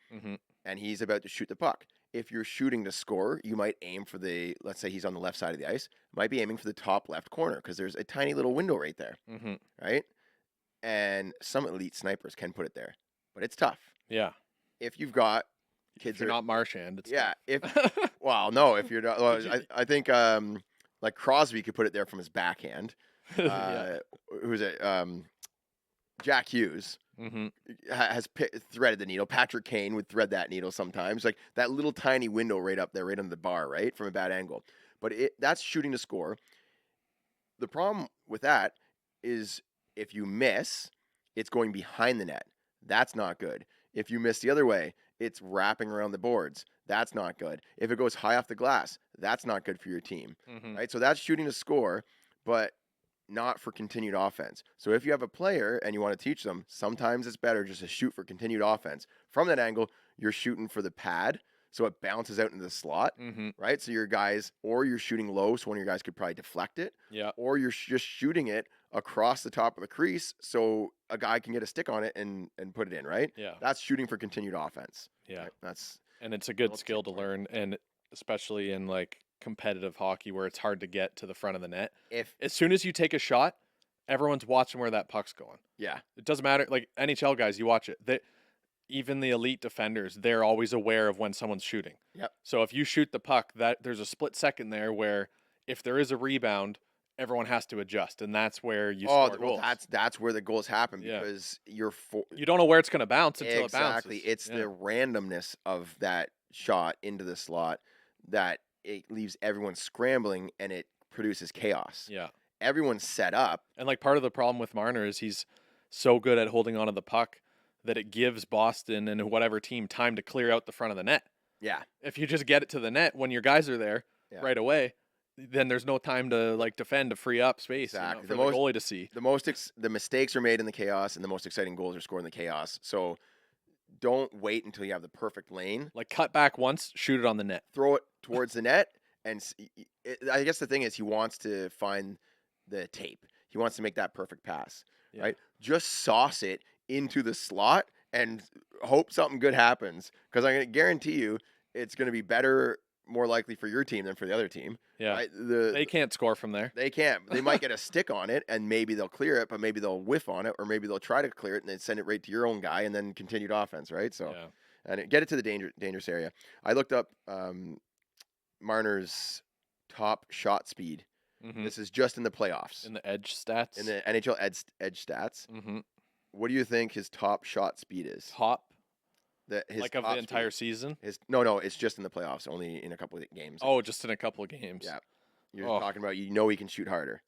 and he's about to shoot the puck. If you're shooting to score, you might aim for let's say he's on the left side of the ice, might be aiming for the top left corner because there's a tiny little window right there, right? And some elite snipers can put it there, but it's tough. Yeah. If you've got kids, if you're not Marchand, it's tough. If you're not, I think like Crosby could put it there from his backhand. Who's it? Jack Hughes. Has threaded the needle. Patrick Kane would thread that needle sometimes, like that little tiny window right up there, right on the bar, right from a bad angle. But that's shooting to score. The problem with that is if you miss, it's going behind the net. That's not good. If you miss the other way, it's wrapping around the boards. That's not good. If it goes high off the glass, that's not good for your team, right? So that's shooting to score, but not for continued offense. So if you have a player and you want to teach them, sometimes it's better just to shoot for continued offense. From that angle, you're shooting for the pad, so it bounces out into the slot, right? So you're shooting low, so one of your guys could probably deflect it, or you're just shooting it across the top of the crease, so a guy can get a stick on it and put it in, right? Yeah, that's shooting for continued offense. Yeah, right? And it's a good skill to learn, and especially in like competitive hockey where it's hard to get to the front of the net. As soon as you take a shot, everyone's watching where that puck's going. Yeah. It doesn't matter. Like NHL guys, you watch it. Even the elite defenders, they're always aware of when someone's shooting. Yep. So if you shoot the puck, there's a split second there where if there is a rebound, everyone has to adjust, and that's where you score goals. That's where the goals happen because you don't know where it's going to bounce until it bounces. Exactly. It's the randomness of that shot into the slot that it leaves everyone scrambling and it produces chaos. Yeah. Everyone's set up. And like part of the problem with Marner is he's so good at holding onto the puck that it gives Boston and whatever team time to clear out the front of the net. Yeah. If you just get it to the net when your guys are there, right away, then there's no time to like defend to free up space Exactly. for the goalie to see. The mistakes are made in the chaos, and the most exciting goals are scored in the chaos. So don't wait until you have the perfect lane. Like cut back once, shoot it on the net. Throw it towards the net, and I guess the thing is he wants to find the tape. He wants to make that perfect pass, right? Just sauce it into the slot and hope something good happens. Because I'm going to guarantee you it's going to be better, more likely for your team than for the other team. Yeah, right? They can't score from there. They can't. They might get a stick on it, and maybe they'll clear it, but maybe they'll whiff on it, or maybe they'll try to clear it and then send it right to your own guy, and then continued offense, right? So, and get it to the dangerous area. I looked up Marner's top shot speed. Mm-hmm. This is just in the playoffs. In the edge stats? In the NHL edge stats. Mm-hmm. What do you think his top shot speed is? Top? His like of the entire season? No, it's just in the playoffs, only in a couple of games. Oh, just in a couple of games. Yeah. You're talking about, he can shoot harder.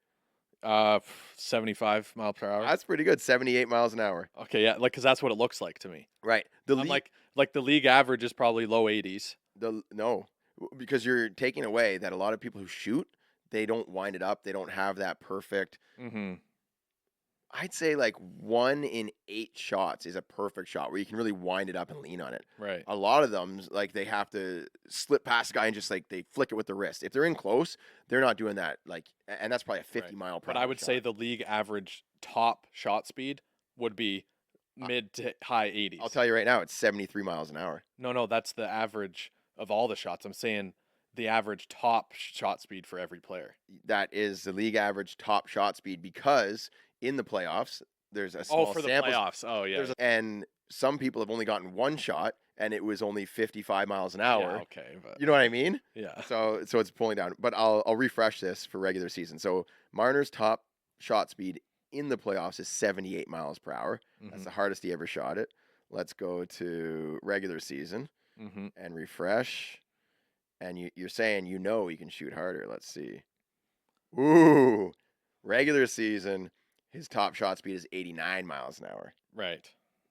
75 mile per hour. That's pretty good. 78 miles an hour. Okay, yeah, like because that's what it looks like to me. Right. Like the league average is probably low 80s. No, because you're taking away that a lot of people who shoot, they don't wind it up. They don't have that perfect. Mm-hmm. I'd say like 1 in 8 shots is a perfect shot where you can really wind it up and lean on it. Right. A lot of them, like they have to slip past the guy and just like they flick it with the wrist. If they're in close, they're not doing that. Like, and that's probably a 50 mile per hour. But I would shot. say the league average top shot speed would be mid to high 80s. I'll tell you right now, it's 73 miles an hour. No, that's the average of all the shots. I'm saying the average top shot speed for every player. That is the league average top shot speed because in the playoffs, there's a small for the sample. playoffs. Oh, yeah. And some people have only gotten one shot, and it was only 55 miles an hour. Yeah, okay. But you know what I mean? Yeah. So it's pulling down. But I'll refresh this for regular season. So Marner's top shot speed in the playoffs is 78 miles per hour. Mm-hmm. That's the hardest he ever shot it. Let's go to regular season and refresh. And you're saying he can shoot harder. Let's see. Ooh, regular season. His top shot speed is 89 miles an hour. Right.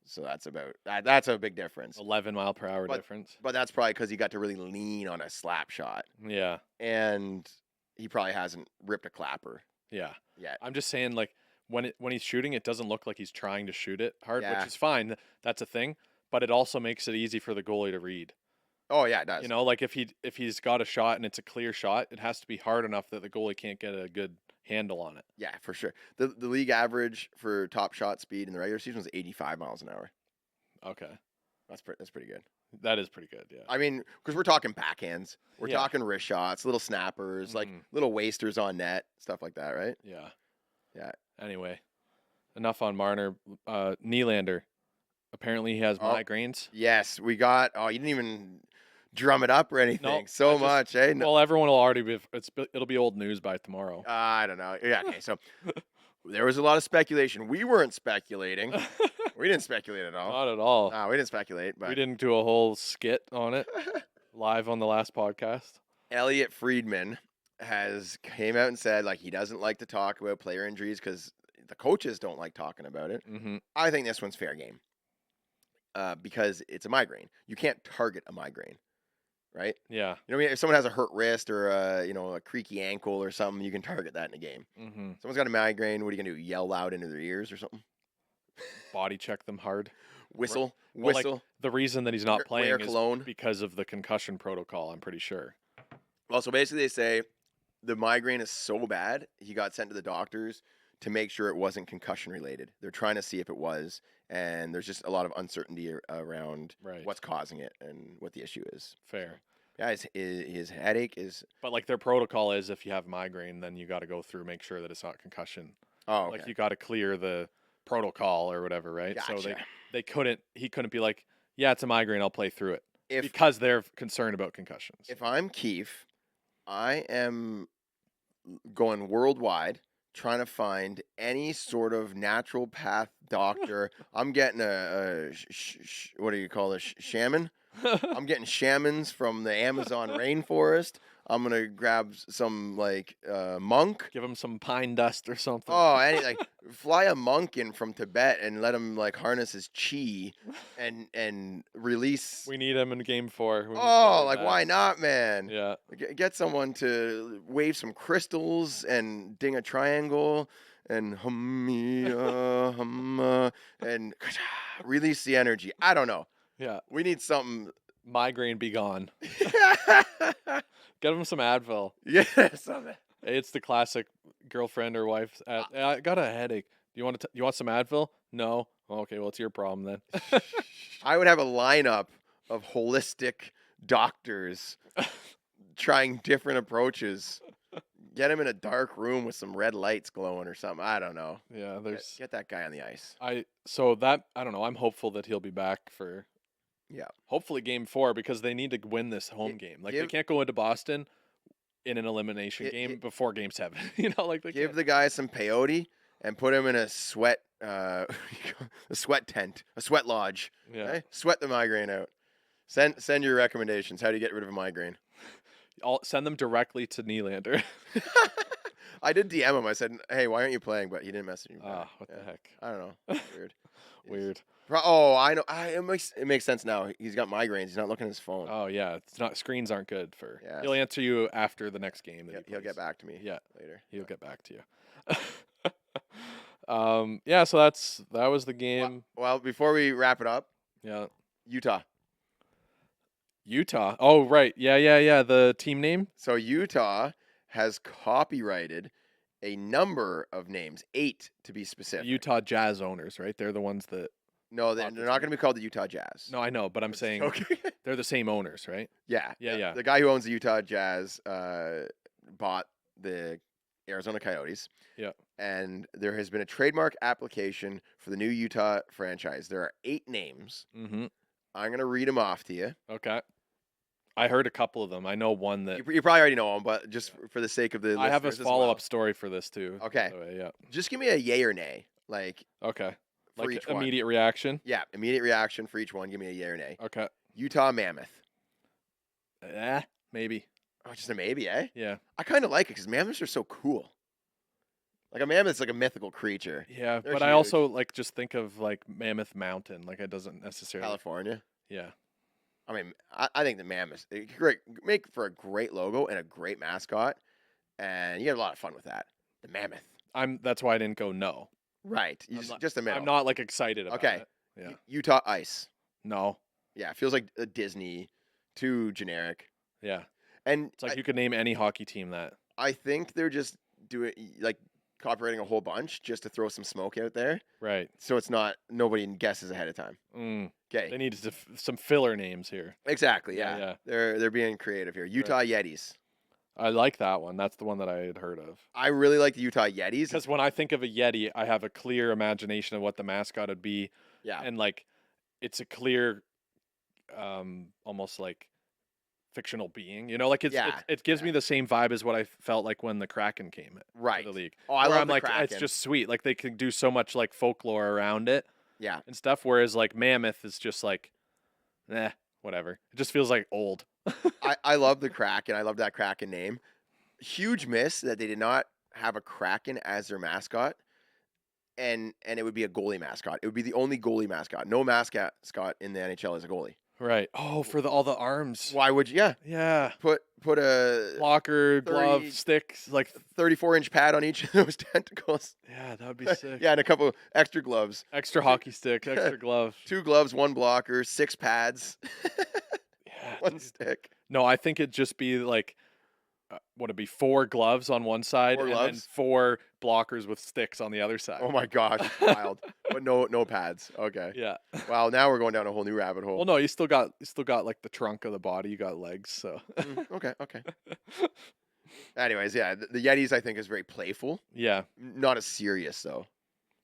So that's a big difference. 11 mile per hour difference. But that's probably because he got to really lean on a slap shot. Yeah. And he probably hasn't ripped a clapper. Yeah. Yet. I'm just saying, like, when he's shooting, it doesn't look like he's trying to shoot it hard, which is fine. That's a thing. But it also makes it easy for the goalie to read. Oh, yeah, it does. You know, like if he's got a shot and it's a clear shot, it has to be hard enough that the goalie can't get a good handle on it. Yeah, for sure. The league average for top shot speed in the regular season was 85 miles an hour. Okay. That's pretty good. That is pretty good, yeah. I mean, because we're talking backhands. We're talking wrist shots, little snappers, like little wasters on net, stuff like that, right? Yeah. Yeah. Anyway, enough on Marner. Nylander. Apparently he has migraines. Yes, we got. Oh, you didn't even drum it up or anything. Much, eh? No. Well, everyone will already be. It'll be old news by tomorrow. I don't know. Yeah. Okay. So there was a lot of speculation. We weren't speculating. We didn't speculate at all. Not at all. No, we didn't speculate. But we didn't do a whole skit on it live on the last podcast. Elliot Friedman came out and said like he doesn't like to talk about player injuries because the coaches don't like talking about it. Mm-hmm. I think this one's fair game. Because it's a migraine. You can't target a migraine, right? Yeah. You know what I mean? If someone has a hurt wrist or a creaky ankle or something, you can target that in a game. Mm-hmm. Someone's got a migraine, what are you going to do? Yell loud into their ears or something? Body check them hard. Whistle. Like, the reason that he's not playing is because of the concussion protocol, I'm pretty sure. Well, so basically they say the migraine is so bad, he got sent to the doctors to make sure it wasn't concussion related. They're trying to see if it was, and there's just a lot of uncertainty around what's causing it and what the issue is. Fair. Yeah, his headache is... But, like, their protocol is if you have migraine, then you got to go through, make sure that it's not concussion. Oh, okay. Like, you got to clear the protocol or whatever, right? Gotcha. So he couldn't be like, yeah, it's a migraine, I'll play through it. Because they're concerned about concussions. If I'm Keefe, I am going worldwide trying to find any sort of natural path doctor. I'm getting what do you call it? Shaman? I'm getting shamans from the Amazon rainforest. I'm gonna grab some like monk. Give him some pine dust or something. Oh, like fly a monk in from Tibet and let him like harness his chi and release. We need him in game 4. Oh, like why not, man? Yeah. Get someone to wave some crystals and ding a triangle and and release the energy. I don't know. Yeah. We need something. Migraine be gone. Get him some Advil. Yeah, something. It's the classic girlfriend or wife. I got a headache. Do you want some Advil? No. Okay, well it's your problem then. I would have a lineup of holistic doctors trying different approaches. Get him in a dark room with some red lights glowing or something. I don't know. Yeah, there's get that guy on the ice. I don't know. I'm hopeful that he'll be back for hopefully game 4 because they need to win this home game. Like they can't go into Boston in an elimination game before game 7. You know, like they give the guy some peyote and put him in a sweat a sweat tent, a sweat lodge. Yeah. Okay? Sweat the migraine out. Send your recommendations. How do you get rid of a migraine? I'll send them directly to Nylander. I did DM him. I said, "Hey, why aren't you playing?" But he didn't message me back. What the heck? I don't know. Weird. Weird. Oh, I know. It makes sense now. He's got migraines. He's not looking at his phone. Oh yeah, it's not. Screens aren't good for. Yeah. He'll answer you after the next game. He'll get back to me. Yeah, later. He'll get back to you. Yeah. So that was the game. Well, before we wrap it up, yeah. Utah. Oh right. Yeah. The team name. So Utah has copyrighted a number of names, 8 to be specific. Utah Jazz owners, right? They're the ones that. No, they're not going to be called the Utah Jazz. No, I know, but I'm saying they're the same owners, right? Yeah. Yeah. The guy who owns the Utah Jazz bought the Arizona Coyotes. Yeah. And there has been a trademark application for the new Utah franchise. There are 8 names. Mm-hmm. I'm going to read them off to you. Okay. I heard a couple of them. I know one that... You probably already know them, but just for the sake of the I have a listeners as follow-up well. story for this, too. Okay. By the way, yeah. Just give me a yay or nay. Like, okay. For Like each one. immediate reaction? Yeah, immediate reaction for each one. Give me a yay or nay. Okay. Utah Mammoth. Maybe. Oh, just a maybe, eh? Yeah. I kind of like it because mammoths are so cool. Like a mammoth's like a mythical creature. Yeah, They're but I huge. also like just think of like Mammoth Mountain. Like it doesn't necessarily. California. Yeah. I mean, I think the mammoths make for a great logo and a great mascot, and you get a lot of fun with that. The mammoth. That's why I didn't go no. Right. Just a minute. I'm not like excited about Okay. it. Yeah. Utah Ice. No. Yeah, it feels like a Disney, too generic. Yeah. And It's like you could name any hockey team that. I think they're just doing like copyrighting a whole bunch just to throw some smoke out there. Right. So it's not nobody guesses ahead of time. Okay. They need some filler names here. Exactly. Yeah. Yeah. They're being creative here. Utah Yetis. I like that one. That's the one that I had heard of. I really like the Utah Yetis. Because when I think of a Yeti, I have a clear imagination of what the mascot would be. Yeah. And like, it's a clear, almost like fictional being. You know, like it gives me the same vibe as what I felt like when the Kraken came to the league. Oh, I love I'm the like, Kraken. it's just sweet. Like they can do so much like folklore around it. Yeah. And stuff. Whereas like Mammoth is just like, whatever. It just feels like old. I love the Kraken. I love that Kraken name. Huge miss that they did not have a Kraken as their mascot. And it would be a goalie mascot. It would be the only goalie mascot. No mascot in the NHL is a goalie. Right. Oh, for all the arms. Why would you? Yeah. Yeah. Put a blocker, glove, sticks, like 34-inch pad on each of those tentacles. Yeah, that would be sick. Yeah, and a couple extra gloves. Extra hockey stick, extra glove. 2 gloves, 1 blocker, 6 pads. Yeah. 1 stick. No, I think it'd just be like, would it be 4 gloves on one side and then 4 blockers with sticks on the other side? Oh my gosh, wild! But no pads. Okay. Yeah. Wow, now we're going down a whole new rabbit hole. Well, no, you still got like the trunk of the body. You got legs, so. Okay. Anyways, yeah, the Yetis I think is very playful. Yeah. Not as serious though.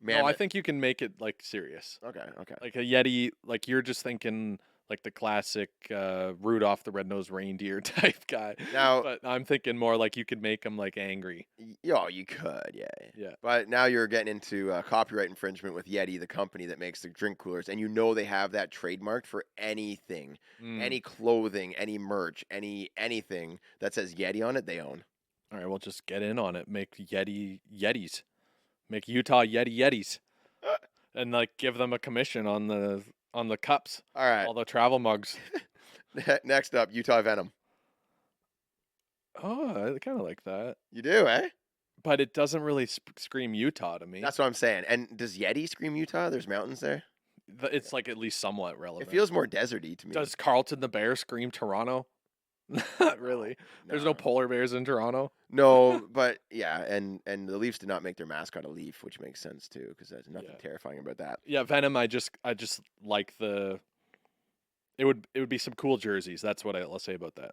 No, I think you can make it like serious. Okay. Like a Yeti, like you're just thinking like the classic Rudolph the Red-Nosed Reindeer type guy. Now, But I'm thinking more like you could make him like angry. you could, yeah. Yeah. But now you're getting into copyright infringement with Yeti, the company that makes the drink coolers, and they have that trademarked for anything, any clothing, any merch, anything that says Yeti on it, they own. All right, well, just get in on it. Make Yetis. Make Utah Yetis. And like give them a commission on the cups. All right. All the travel mugs. Next up, Utah Venom. Oh, I kind of like that. You do, eh? But it doesn't really scream Utah to me. That's what I'm saying. And does Yeti scream Utah? There's mountains there. It's like at least somewhat relevant. It feels more deserty to me. Does Carlton the Bear scream Toronto? Not really. There's no polar bears in Toronto. No, but yeah, and the Leafs did not make their mascot a leaf, which makes sense too, because there's nothing terrifying about that. Yeah, Venom. I just like the. It would be some cool jerseys. That's what I'll say about that.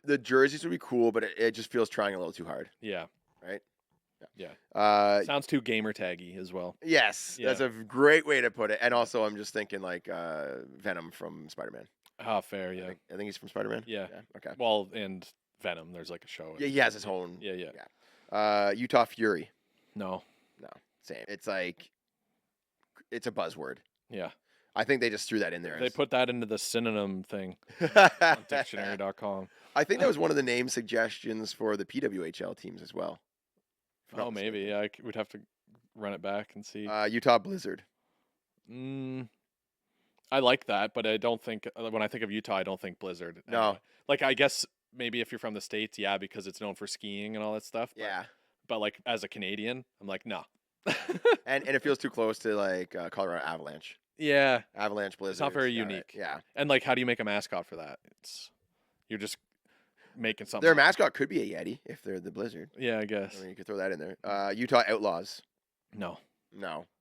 The jerseys would be cool, but it just feels trying a little too hard. Yeah. Right. Yeah. Sounds too gamer taggy as well. Yes, that's a great way to put it. And also, I'm just thinking like Venom from Spider-Man. Oh, fair. Yeah. I think he's from Spider-Man. Yeah. Okay. Well, and Venom. There's like a show. Yeah, he has his own. Yeah. Utah Fury. No. Same. It's like it's a buzzword. Yeah. I think they just threw that in there. They put that into the synonym thing on dictionary.com. I think that was one of the name suggestions for the PWHL teams as well. Oh, maybe. Yeah, we'd have to run it back and see. Utah Blizzard. I like that, but I don't think when I think of Utah, I don't think Blizzard. No. Anyway. Like I guess maybe if you're from the States, yeah, because it's known for skiing and all that stuff. But like as a Canadian, I'm like, no. and it feels too close to like Colorado Avalanche. Yeah. Avalanche Blizzard. It's not very unique. Yeah. And like, how do you make a mascot for that? You're just making something. Their mascot could be a Yeti if they're the Blizzard. Yeah, I guess. I mean, you could throw that in there. Utah Outlaws. No.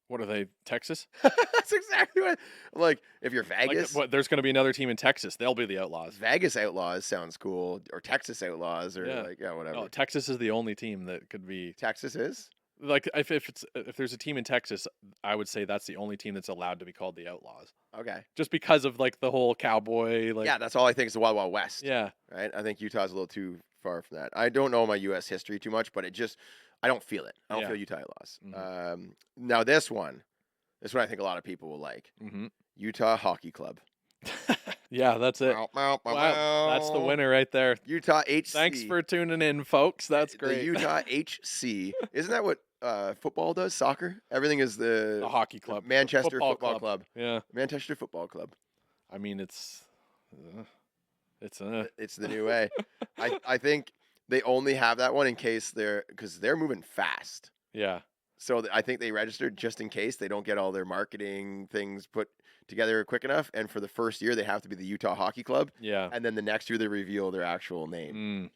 What are they? Texas? That's exactly what. Like, if you're Vegas, there's going to be another team in Texas. They'll be the Outlaws. Vegas Outlaws sounds cool, or Texas Outlaws, or whatever. No, Texas is the only team that could be. Texas is. Like if there's a team in Texas, I would say that's the only team that's allowed to be called the Outlaws. Okay. Just because of like the whole cowboy. Like. Yeah, that's all I think is the Wild Wild West. Yeah. Right. I think Utah's a little too far from that. I don't know my U.S. history too much, but I don't feel it. I don't feel Utah Outlaws. Mm-hmm. Now this one I think a lot of people will like. Mm-hmm. Utah Hockey Club. Yeah, that's it. Wow, that's the winner right there. Utah HC. Thanks for tuning in, folks. That's great. The Utah HC. Isn't that what football does? Soccer? Everything is the hockey club. Manchester Football Club. Yeah. Manchester Football Club. I mean, it's the new way. I think they only have that one in case because they're moving fast. Yeah. So I think they registered just in case they don't get all their marketing things put together quick enough. And for the first year, they have to be the Utah Hockey Club. Yeah. And then the next year, they reveal their actual name.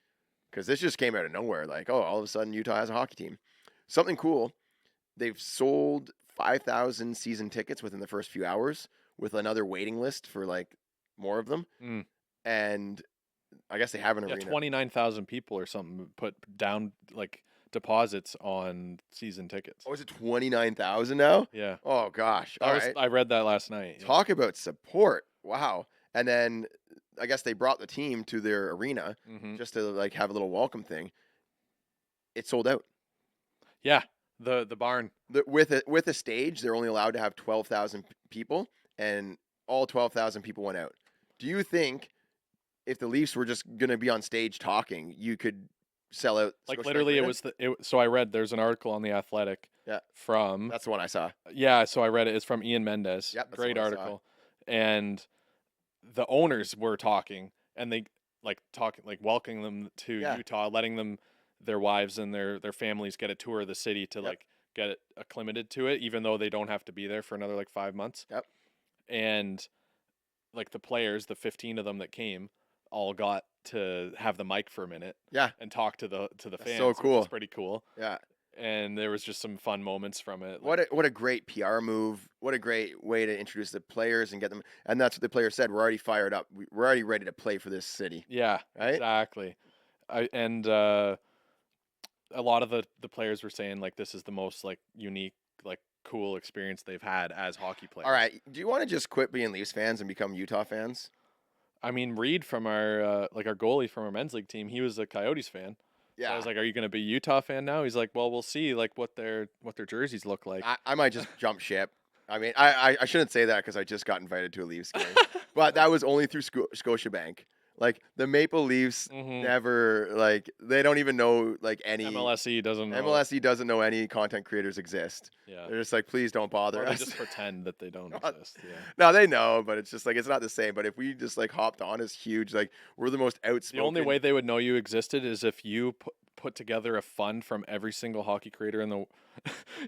Because this just came out of nowhere. Like, oh, all of a sudden, Utah has a hockey team. Something cool. They've sold 5,000 season tickets within the first few hours with another waiting list for like more of them. And I guess they have an arena. 29,000 people or something put down like deposits on season tickets. Oh, is it 29,000 now? Yeah. Oh gosh. I read that last night. Talk about support. Wow. And then I guess they brought the team to their arena just to like have a little welcome thing. It sold out. Yeah. The barn. With a stage, they're only allowed to have 12,000 people, and all 12,000 people went out. Do you think if the Leafs were just going to be on stage talking, you could sell out? Like literally, so I read there's an article on The Athletic. Yeah. From that's the one I saw. Yeah, so I read it. It's from Ian Mendes. Yep, great article. And the owners were talking, and they welcoming them to Utah, letting their wives and their families get a tour of the city to like get acclimated to it, even though they don't have to be there for another like 5 months. Yep. And like the players, the 15 of them that came, all got to have the mic for a minute. Yeah. And talk to the fans. So cool. It's pretty cool. Yeah. And there was just some fun moments from it. What a great PR move. What a great way to introduce the players and get them. And that's what the players said. We're already fired up. We're already ready to play for this city. Yeah, right? Exactly. A lot of the players were saying like this is the most like unique, like cool experience they've had as hockey players. All right. Do you want to just quit being Leafs fans and become Utah fans? I mean, Reed from our like our goalie from our men's league team, he was a Coyotes fan. So I Yeah. was like, "Are you going to be a Utah fan now?" He's like, "Well, we'll see like what their jerseys look like." I might just jump ship. I mean, I shouldn't say that because I just got invited to a Leafs game, but that was only through Scotiabank. Like the Maple Leafs never like they don't even know like any MLSE doesn't know. MLSE doesn't know any content creators exist. Yeah. They're just like, please don't bother Or they us. just pretend that they don't exist. Yeah. No, they know, but it's just like it's not the same. But if we just like hopped on as huge, like we're the most outspoken. The only way they would know you existed is if you put together a fund from every single hockey creator in the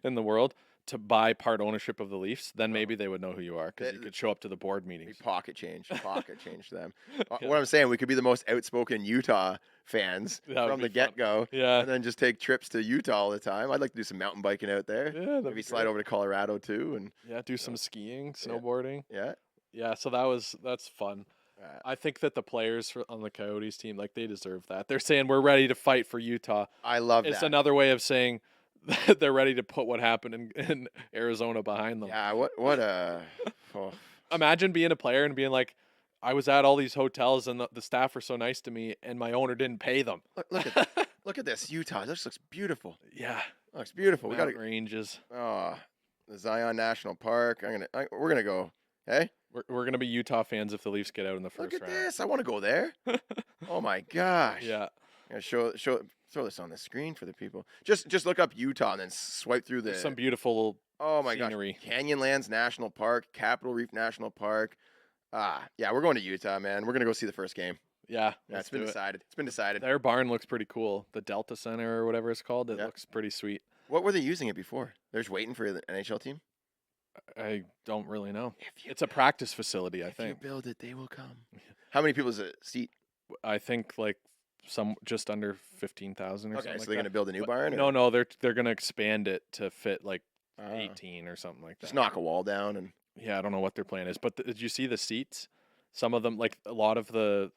in the world to buy part ownership of the Leafs. Then maybe they would know who you are because you could show up to the board meetings. Pocket change them. Yeah. What I'm saying, we could be the most outspoken Utah fans from the get-go. Yeah. And then just take trips to Utah all the time. I'd like to do some mountain biking out there. Yeah. Maybe slide over to Colorado too. And yeah, do some skiing, snowboarding. Yeah. Yeah, so that's fun. I think that the players on the Coyotes team, like they deserve that. They're saying we're ready to fight for Utah. I love that. It's another way of saying that they're ready to put what happened in Arizona behind them. Yeah, what a Imagine being a player and being like, I was at all these hotels and the staff were so nice to me and my owner didn't pay them. Look at this Utah. This looks beautiful. Yeah. Looks beautiful. Mountain ranges. Oh, the Zion National Park. We're gonna go. Hey? We're gonna be Utah fans if the Leafs get out in the first round. Look at this. I want to go there. Oh my gosh. Yeah. Throw this on the screen for the people. Just look up Utah and then swipe through the some beautiful scenery. Gosh. Canyonlands National Park, Capitol Reef National Park. Yeah, we're going to Utah, man. We're gonna go see the first game. Yeah, it's been decided. It's been decided. Their barn looks pretty cool. The Delta Center or whatever it's called. It looks pretty sweet. What were they using it before? They're just waiting for the NHL team? I don't really know. It's a practice facility, I think. If you build it, they will come. How many people does it seat? I think like just under 15,000 or something. Okay, so they're gonna build a new barn? No, they're gonna expand it to fit like 18 or something like that. Just knock a wall down and. Yeah, I don't know what their plan is, but did you see the seats? Some of them, like a lot of the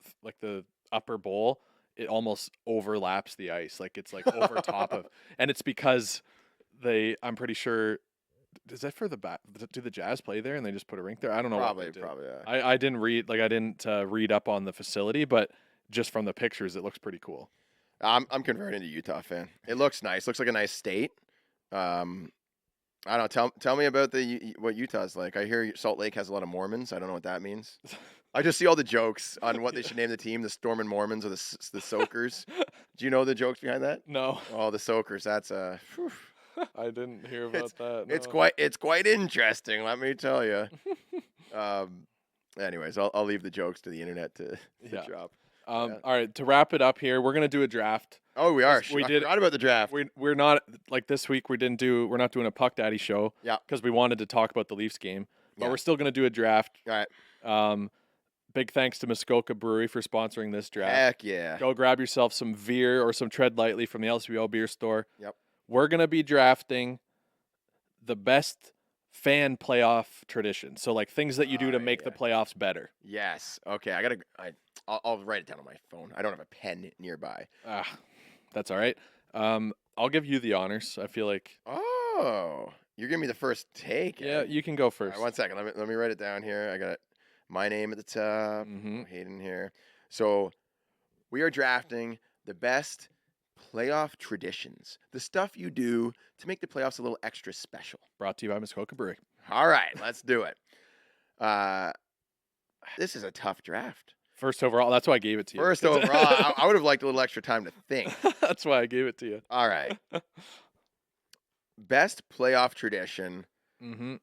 upper bowl, it almost overlaps the ice, like it's like over top of, and it's because I'm pretty sure. Is that for the back? Do the Jazz play there and they just put a rink there? I don't know. Probably. Yeah. I didn't read up on the facility, but just from the pictures, it looks pretty cool. I'm converting to Utah fan. It looks nice. Looks like a nice state. I don't know. Tell me about what Utah's like. I hear Salt Lake has a lot of Mormons. I don't know what that means. I just see all the jokes on what they should name the team: the Stormin' Mormons or the Soakers. Do you know the jokes behind that? No. Oh, the Soakers. That's I didn't hear about that. No. It's quite interesting. Let me tell you. Anyways, I'll leave the jokes to the internet to drop. All right, to wrap it up here, we're gonna do a draft. Oh, we are. I forgot about the draft. We're not like this week. We're not doing a Puck Daddy show. Yeah. Because we wanted to talk about the Leafs game, but we're still gonna do a draft. All right. Big thanks to Muskoka Brewery for sponsoring this draft. Heck yeah. Go grab yourself some Veer or some Tread Lightly from the LCBO beer store. Yep. We're gonna be drafting the best fan playoff traditions. So like things that you do to make the playoffs better. Yes. Okay. I'll write it down on my phone. I don't have a pen nearby. That's all right. I'll give you the honors. I feel like. Oh, you're giving me the first take. Yeah, you can go first. All right, 1 second. Let me write it down here. I got my name at the top. Hayden here. So we are drafting the best playoff traditions, the stuff you do to make the playoffs a little extra special. Brought to you by Muskoka Brewery. All right, let's do it. This is a tough draft. First overall, that's why I gave it to you. First overall, I would have liked a little extra time to think. That's why I gave it to you. All right. Best playoff tradition. I'm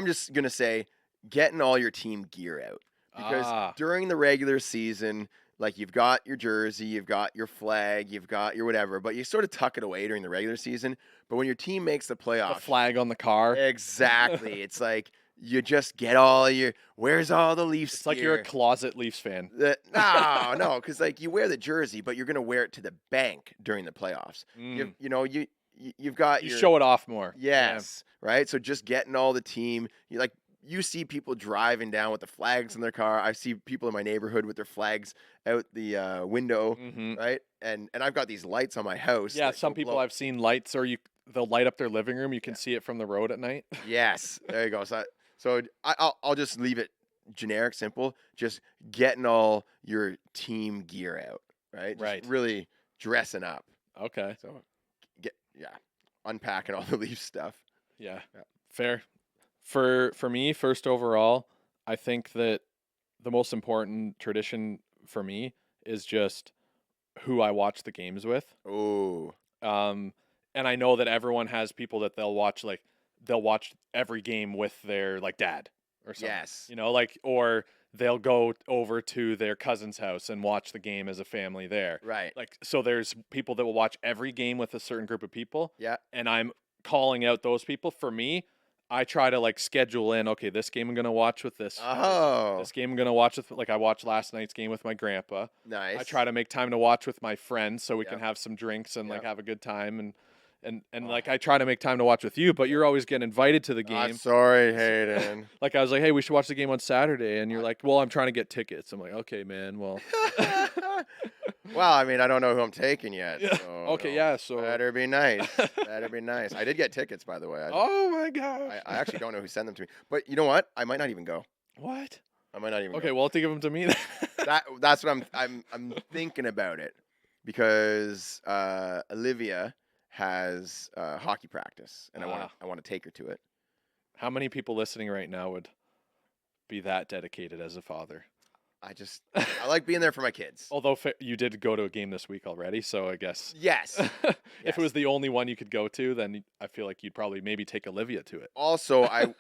just going to say getting all your team gear out. Because during the regular season, like you've got your jersey, you've got your flag, you've got your whatever, but you sort of tuck it away during the regular season. But when your team makes the playoffs. The flag on the car. Exactly. It's like you just get all where's all the Leafs It's like you're a closet Leafs fan. No, because like you wear the jersey, but you're going to wear it to the bank during the playoffs. You've got you show it off more. Yes. Yeah. Right. So just getting all the team, you see people driving down with the flags in their car. I see people in my neighborhood with their flags out the window, right? And I've got these lights on my house. Yeah, some people I've seen lights, or they'll light up their living room. You can see it from the road at night. Yes, there you go. So I'll just leave it generic, simple, just getting all your team gear out, right? Right. Just really dressing up. Okay. So unpacking all the Leaf stuff. Yeah. Yeah. Fair. For me, first overall, I think that the most important tradition for me is just who I watch the games with. Oh. And I know that everyone has people that they'll watch every game with their like dad or something. Yes. You know, like, or they'll go over to their cousin's house and watch the game as a family there. Right. Like, so there's people that will watch every game with a certain group of people. Yeah. And I'm calling out those people. For me, I try to like schedule in, okay, this game I'm going to watch with this. Oh. This game I'm going to watch with, like I watched last night's game with my grandpa. Nice. I try to make time to watch with my friends so we Yep. can have some drinks and like Yep. have a good time. And like I try to make time to watch with you, but you're always getting invited to the game. I'm sorry, Hayden. Like I was like, hey, we should watch the game on Saturday. And you're like, well, I'm trying to get tickets. I'm like, okay, man, well. Well, I mean, I don't know who I'm taking yet. Yeah. So, Okay, yeah, so. better be nice. Better be nice. I did get tickets, by the way. Oh my gosh. I actually don't know who sent them to me. But you know what? I might not even go. What? I might not even Okay, go. well, I'll give them to me then. That's what I'm thinking about it. Because Olivia has hockey practice and I want to take her to it. How many people listening right now would be that dedicated as a father? I like being there for my kids. Although you did go to a game this week already, so I guess. Yes. If it was the only one you could go to, then I feel like you'd probably maybe take Olivia to it. Also, I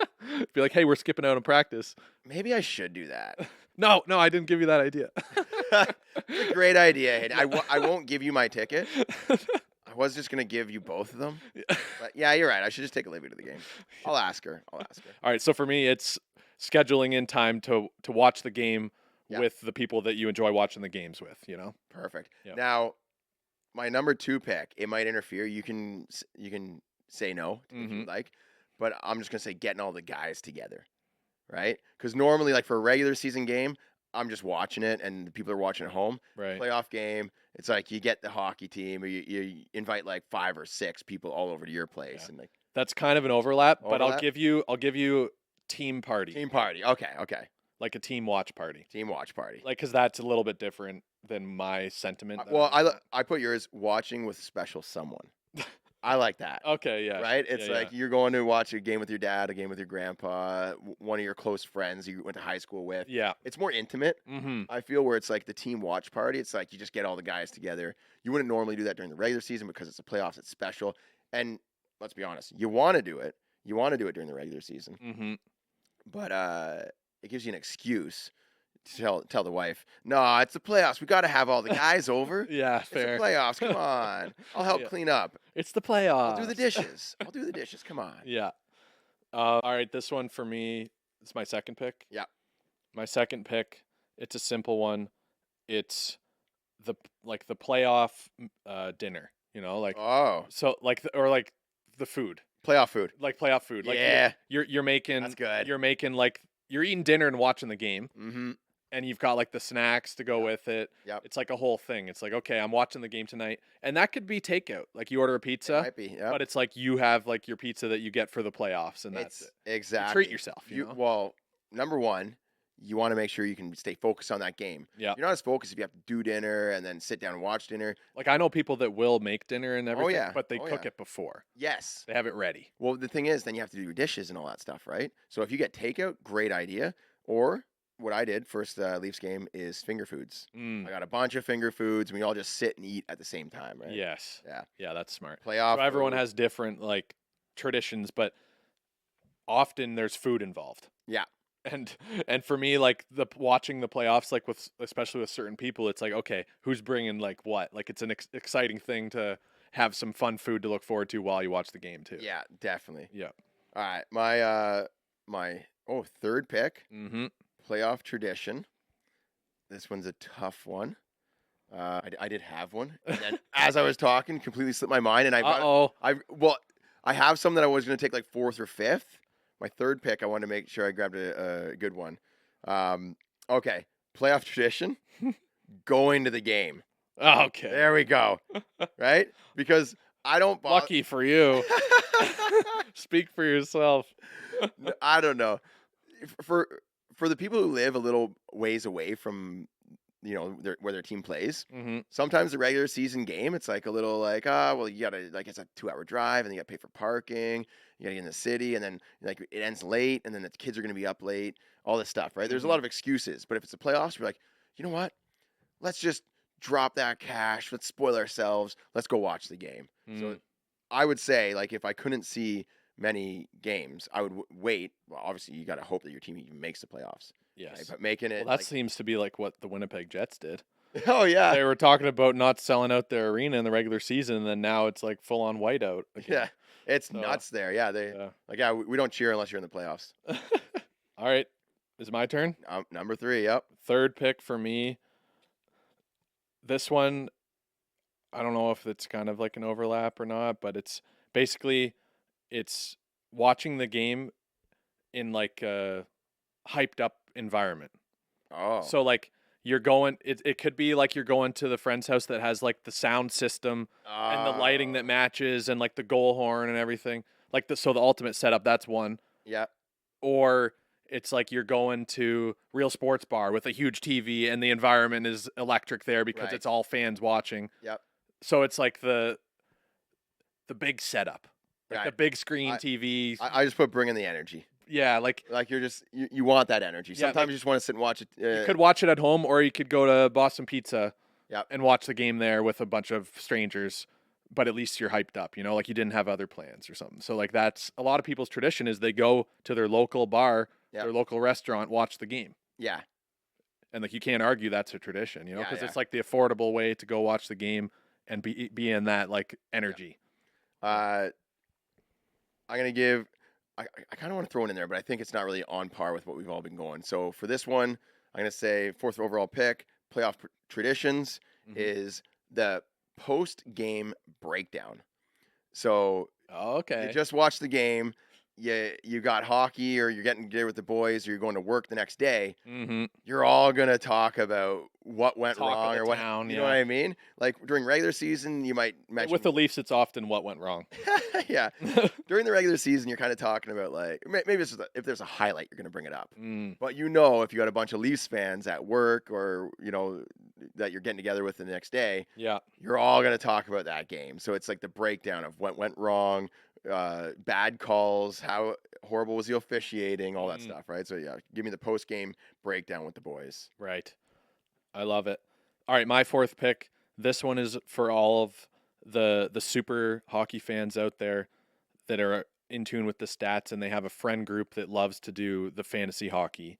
be like, hey, we're skipping out on practice. maybe I should do that. No, I didn't give you that idea. It's a great idea. Hayden. I won't give you my ticket. I was just gonna give you both of them. But yeah, you're right. I should just take Olivia to the game. I'll ask her. All right, so for me, it's scheduling in time to watch the game with the people that you enjoy watching the games with, you know? Perfect. Yep. Now, my number 2 pick, it might interfere. You can say no if you would like, but I'm just gonna say getting all the guys together, right? Because normally, like for a regular season game, I'm just watching it, and the people are watching at home. Right. Playoff game, it's like you get the hockey team, or you invite like 5 or 6 people all over to your place, and like that's kind of an overlap, but I'll give you team party. Team party. Okay. Like a team watch party. Team watch party. Like, because that's a little bit different than my sentiment. Well, I put yours watching with special someone. I like that. Okay, yeah. Right? It's like you're going to watch a game with your dad, a game with your grandpa, one of your close friends you went to high school with. Yeah. It's more intimate. Mm-hmm. I feel where it's like the team watch party. It's like you just get all the guys together. You wouldn't normally do that during the regular season because it's the playoffs. It's special. And let's be honest, you want to do it. You want to do it during the regular season. Mm-hmm. But it gives you an excuse to tell the wife, no, it's the playoffs. We got to have all the guys over. Yeah, It's fair. the playoffs. Come on. I'll help clean up. It's the playoffs. I'll do the dishes. Come on. Yeah. All right, this one for me is my second pick. Yeah. My second pick, it's a simple one. It's the playoff dinner, you know, like so like the food. Playoff food. Like playoff food. Like yeah. You're making That's good. You're making like you're eating dinner and watching the game. Mm-hmm. And you've got like the snacks to go with it. Yep. It's like a whole thing. It's like, okay, I'm watching the game tonight. And that could be takeout. Like you order a pizza. It might be, yep. But it's like you have like your pizza that you get for the playoffs, and that's it. Exactly. You treat yourself. You know? Well, number one, you want to make sure you can stay focused on that game. Yeah. You're not as focused if you have to do dinner and then sit down and watch dinner. Like I know people that will make dinner and everything, yeah. but they cook it before. Yes. They have it ready. Well, the thing is, then you have to do your dishes and all that stuff, right? So if you get takeout, great idea. Or what I did first Leafs game is finger foods. I got a bunch of finger foods, and we all just sit and eat at the same time, right? Yes. Yeah. Yeah, that's smart. Playoff. So everyone food. has different like traditions, but often there's food involved. Yeah. And for me, like watching the playoffs, like especially with certain people, it's like, okay, who's bringing like what? Like it's an exciting thing to have some fun food to look forward to while you watch the game too. Yeah, definitely. Yeah. All right, my third pick. Mm-hmm. Playoff tradition. This one's a tough one. I did have one, and then as I was talking, completely slipped my mind, and I have some that I was going to take like 4th or 5th. My third pick, I wanted to make sure I grabbed a good one. Okay, playoff tradition, going to the game. Okay. There we go. Right? Because I don't. Lucky for you. Speak for yourself. I don't know. For for the people who live a little ways away from where their team plays, sometimes the regular season game, it's like a little like, well, you gotta, like, it's a 2-hour drive, and you gotta pay for parking, you gotta get in the city, and then like it ends late, and then the kids are gonna be up late, all this stuff, right? There's a lot of excuses, but if it's the playoffs, you're like, you know what? Let's just drop that cash. Let's spoil ourselves. Let's go watch the game. So I would say, like, if I couldn't see many games, I would wait. Well, obviously, you got to hope that your team even makes the playoffs. Yes. Right? But making it. Well, that seems to be like what the Winnipeg Jets did. Oh, yeah. They were talking about not selling out their arena in the regular season, and then now it's like full on whiteout. Yeah. It's nuts there. Yeah. We don't cheer unless you're in the playoffs. All right. Is it my turn? Number 3. Yep. Third pick for me. This one, I don't know if it's kind of like an overlap or not, but it's basically watching the game in like a hyped up environment. Oh. So like you're going, it could be like you're going to the friend's house that has like the sound system and the lighting that matches and like the goal horn and everything. Like the ultimate setup, that's one. Yeah. Or it's like you're going to Real Sports Bar with a huge TV and the environment is electric there because it's all fans watching. Yep. So it's like the big setup, like the big screen TV. I just put bring in the energy. Yeah, like you're just you want that energy. Sometimes you just want to sit and watch it. You could watch it at home, or you could go to Boston Pizza Yep. and watch the game there with a bunch of strangers. But at least you're hyped up, like you didn't have other plans or something. So like that's a lot of people's tradition is they go to their local bar, their local restaurant, watch the game. Yeah. And like you can't argue that's a tradition, because it's like the affordable way to go watch the game and be in that like energy. I'm gonna give. I kind of want to throw it in there, but I think it's not really on par with what we've all been going. So for this one, I'm gonna say 4th overall pick. Playoff traditions is the post-game breakdown. So you just watch the game. You got hockey, or you're getting together with the boys, or you're going to work the next day. You're all gonna talk about what went wrong or what. You know what I mean? Like during regular season, you might mention with the Leafs. It's often what went wrong. Yeah. During the regular season, you're kind of talking about like maybe if there's a highlight, you're gonna bring it up. But if you got a bunch of Leafs fans at work, or that you're getting together with the next day, you're all gonna talk about that game. So it's like the breakdown of what went wrong. Bad calls, how horrible was the officiating, all that stuff, right? So give me the post-game breakdown with the boys. Right. I love it. All right, my 4th pick. This one is for all of the super hockey fans out there that are in tune with the stats, and they have a friend group that loves to do the fantasy hockey.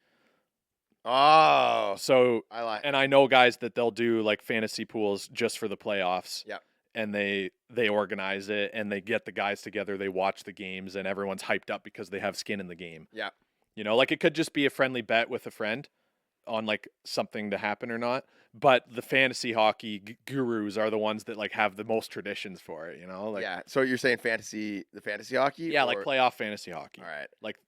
Oh, so and I know guys that they'll do like fantasy pools just for the playoffs. Yep. And they organize it, and they get the guys together. They watch the games, and everyone's hyped up because they have skin in the game. Yeah. Like it could just be a friendly bet with a friend on like something to happen or not. But the fantasy hockey gurus are the ones that like have the most traditions for it. Yeah. So you're saying the fantasy hockey? Yeah, like playoff fantasy hockey. All right. Like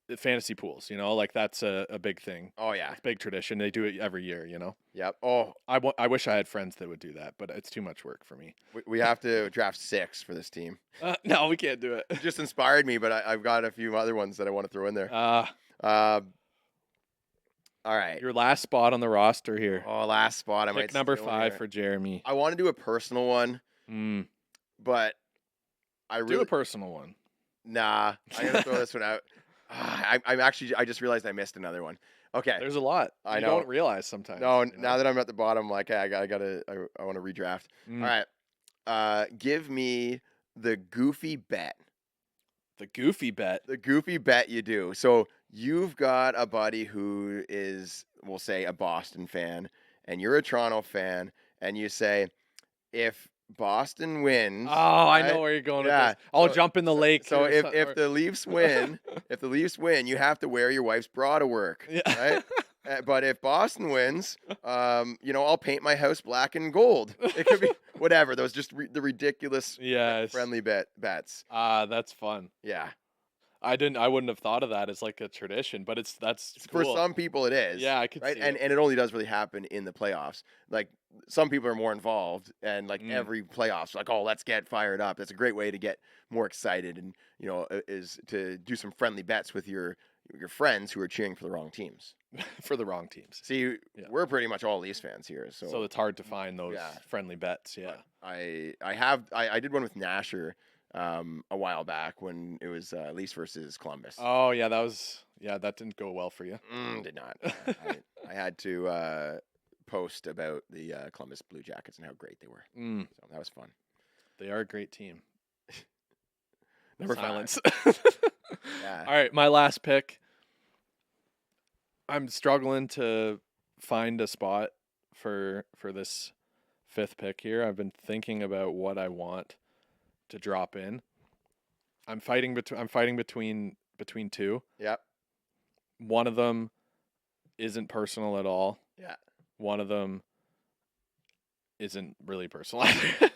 the fantasy pools. Like that's a big thing. Oh yeah. It's a big tradition. They do it every year. Yep. Oh, I wish I had friends that would do that, but it's too much work for me. We have to draft 6 for this team. No, we can't do it. It just inspired me, but I've got a few other ones that I want to throw in there. All right. Your last spot on the roster here. Oh, last spot. Pick number 5 for Jeremy. I want to do a personal one, but I really do a personal one. Nah, I'm gonna throw this one out. I just realized I missed another one. Okay. There's a lot. I know. Don't realize sometimes. No, now that I'm at the bottom, I'm like, hey, I want to redraft. All right. Give me the goofy bet. The goofy bet. The goofy bet you do. So you've got a buddy who is, we'll say, a Boston fan, and you're a Toronto fan, and you say, if Boston wins. Oh, right? I know where you're going with this. I'll jump in the lake. So if the Leafs win, you have to wear your wife's bra to work, right? But if Boston wins, I'll paint my house black and gold. It could be whatever. Those just the ridiculous friendly bets. That's fun. Yeah. I wouldn't have thought of that as like a tradition, but that's cool. For some people it is. Yeah, I could see and it only does really happen in the playoffs. Like some people are more involved, and like every playoffs, like, oh, let's get fired up. That's a great way to get more excited, and is to do some friendly bets with your your friends who are cheering for the wrong teams. For the wrong teams. See, we're pretty much all Leafs fans here, so it's hard to find those friendly bets. Yeah, I did one with Nasher a while back when it was Leafs versus Columbus. Oh yeah, that didn't go well for you. Did not. I had to post about the Columbus Blue Jackets and how great they were. So that was fun. They are a great team. Number Silence. 5. Yeah. All right, my last pick. I'm struggling to find a spot for this 5th pick here. I've been thinking about what I want to drop in. I'm fighting between 2. Yep. One of them isn't personal at all. Yeah. One of them isn't really personal either.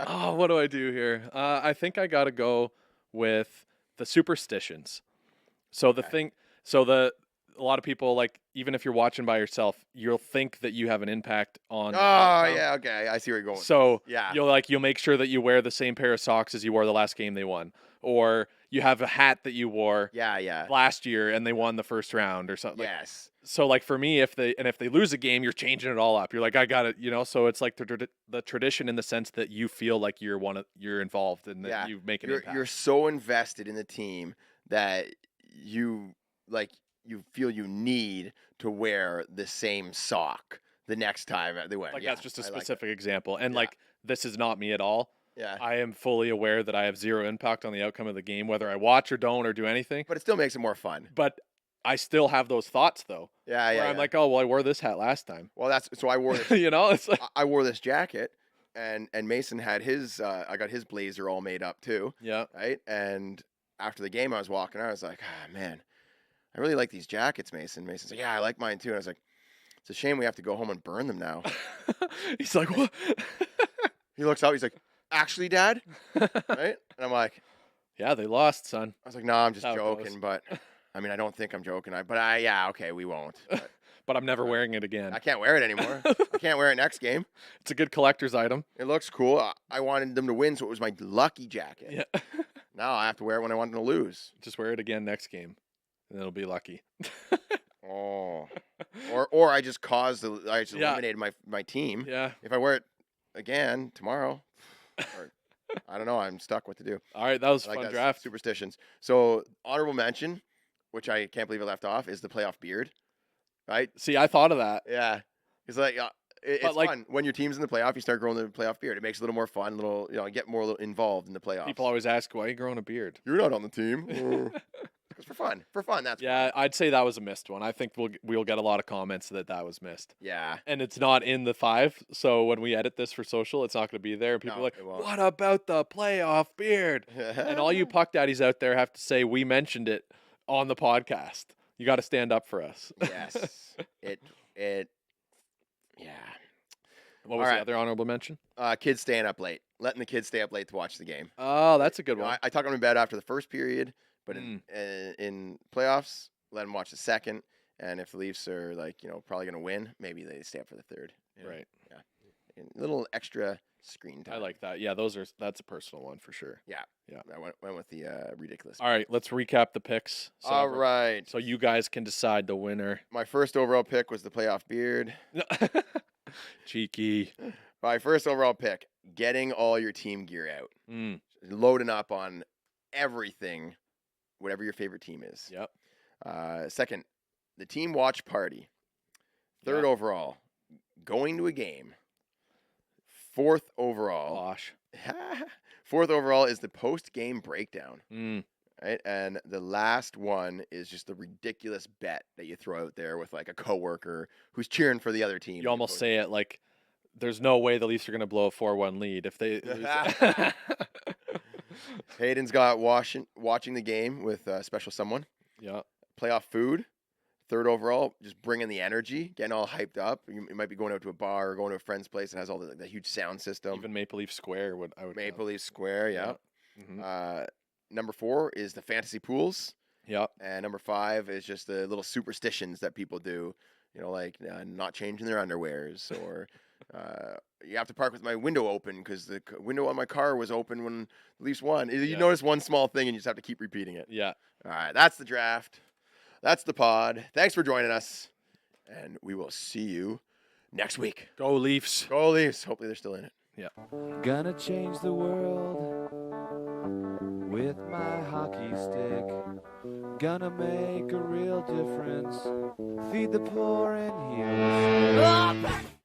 Oh, what do I do here? I think I got to go with the superstitions. So a lot of people, like, even if you're watching by yourself, you'll think that you have an impact on. Oh yeah, okay, I see where you're going. So yeah, you'll make sure that you wear the same pair of socks as you wore the last game they won, or you have a hat that you wore last year and they won the first round or something. Yes. So like for me, if they lose a game, you're changing it all up. You're like, I got it, So it's like the tradition in the sense that you feel like you're involved and that you make an impact. You're so invested in the team that you feel you need to wear the same sock the next time they win. Like that's just a specific example. And like this is not me at all. Yeah. I am fully aware that I have zero impact on the outcome of the game, whether I watch or don't or do anything. But it still makes it more fun. But I still have those thoughts though. Yeah. I'm like, oh well, I wore this hat last time. Well, so I wore this. It's like I wore this jacket, and Mason had his. I got his blazer all made up too. Yeah. Right. And after the game, I was walking out. I was like, man, I really like these jackets, Mason. Mason's like, yeah, I like mine too. And I was like, it's a shame we have to go home and burn them now. He's like, what? He looks out. He's like, actually, Dad? Right? And I'm like, yeah, they lost, son. I was like, no, I'm just joking. But I mean, I don't think I'm joking. Okay, we won't. But I'm never wearing it again. I can't wear it anymore. I can't wear it next game. It's a good collector's item. It looks cool. I wanted them to win, so it was my lucky jacket. Yeah. Now I have to wear it when I want them to lose. Just wear it again next game, and it'll be lucky. Oh. Or I just eliminated my team. Yeah. If I wear it again tomorrow, or, I don't know. I'm stuck what to do. All right, that was a fun draft. Superstitions. So honorable mention, which I can't believe I left off, is the playoff beard. Right? See, I thought of that. Yeah. It's like it's fun when your team's in the playoff. You start growing the playoff beard. It makes it a little more fun. Get more involved in the playoffs. People always ask, "Why are you growing a beard?" You're not on the team. It's for fun. For fun. That's fun. I'd say that was a missed one. I think we'll get a lot of comments that was missed. Yeah. And it's not in the 5, so when we edit this for social, it's not going to be there. And people are like, "What about the playoff beard?" And all you puck daddies out there have to say, "We mentioned it on the podcast." You got to stand up for us. Yes. Yeah. What was the other honorable mention? Kids staying up late. Letting the kids stay up late to watch the game. Oh, that's a good one. I tuck them in bed after the first period, but in playoffs, let them watch the second. And if the Leafs are probably going to win, maybe they stay up for the third. Right. Yeah. A little extra screen time. I like that. Yeah, that's a personal one for sure. Yeah. I went with the ridiculous. All right, let's recap the picks. All right. So you guys can decide the winner. My first overall pick was the playoff beard. Cheeky. My first overall pick, getting all your team gear out. Loading up on everything, whatever your favorite team is. Yep. Second, the team watch party. Third overall, going to a game. Fourth overall. Fourth overall is the post-game breakdown. Right? And the last one is just the ridiculous bet that you throw out there with like a coworker who's cheering for the other team. You almost say it like there's no way the Leafs are going to blow a 4-1 lead if they lose. Hayden's got watching the game with special someone. Yeah. Playoff food. Third overall, just bringing the energy, getting all hyped up. You might be going out to a bar or going to a friend's place that has all the huge sound system. Even Maple Leaf Square Maple Leaf Square, yeah. Mm-hmm. Number 4 is the fantasy pools. Yep. And number 5 is just the little superstitions that people do. Like not changing their underwears, or you have to park with my window open because the window on my car was open when the Leafs won. You notice one small thing and you just have to keep repeating it. Yeah. All right, that's the draft. That's the pod. Thanks for joining us. And we will see you next week. Go Leafs. Go Leafs. Hopefully they're still in it. Yeah. Gonna change the world with my hockey stick. Gonna make a real difference. Feed the poor and heal the sick.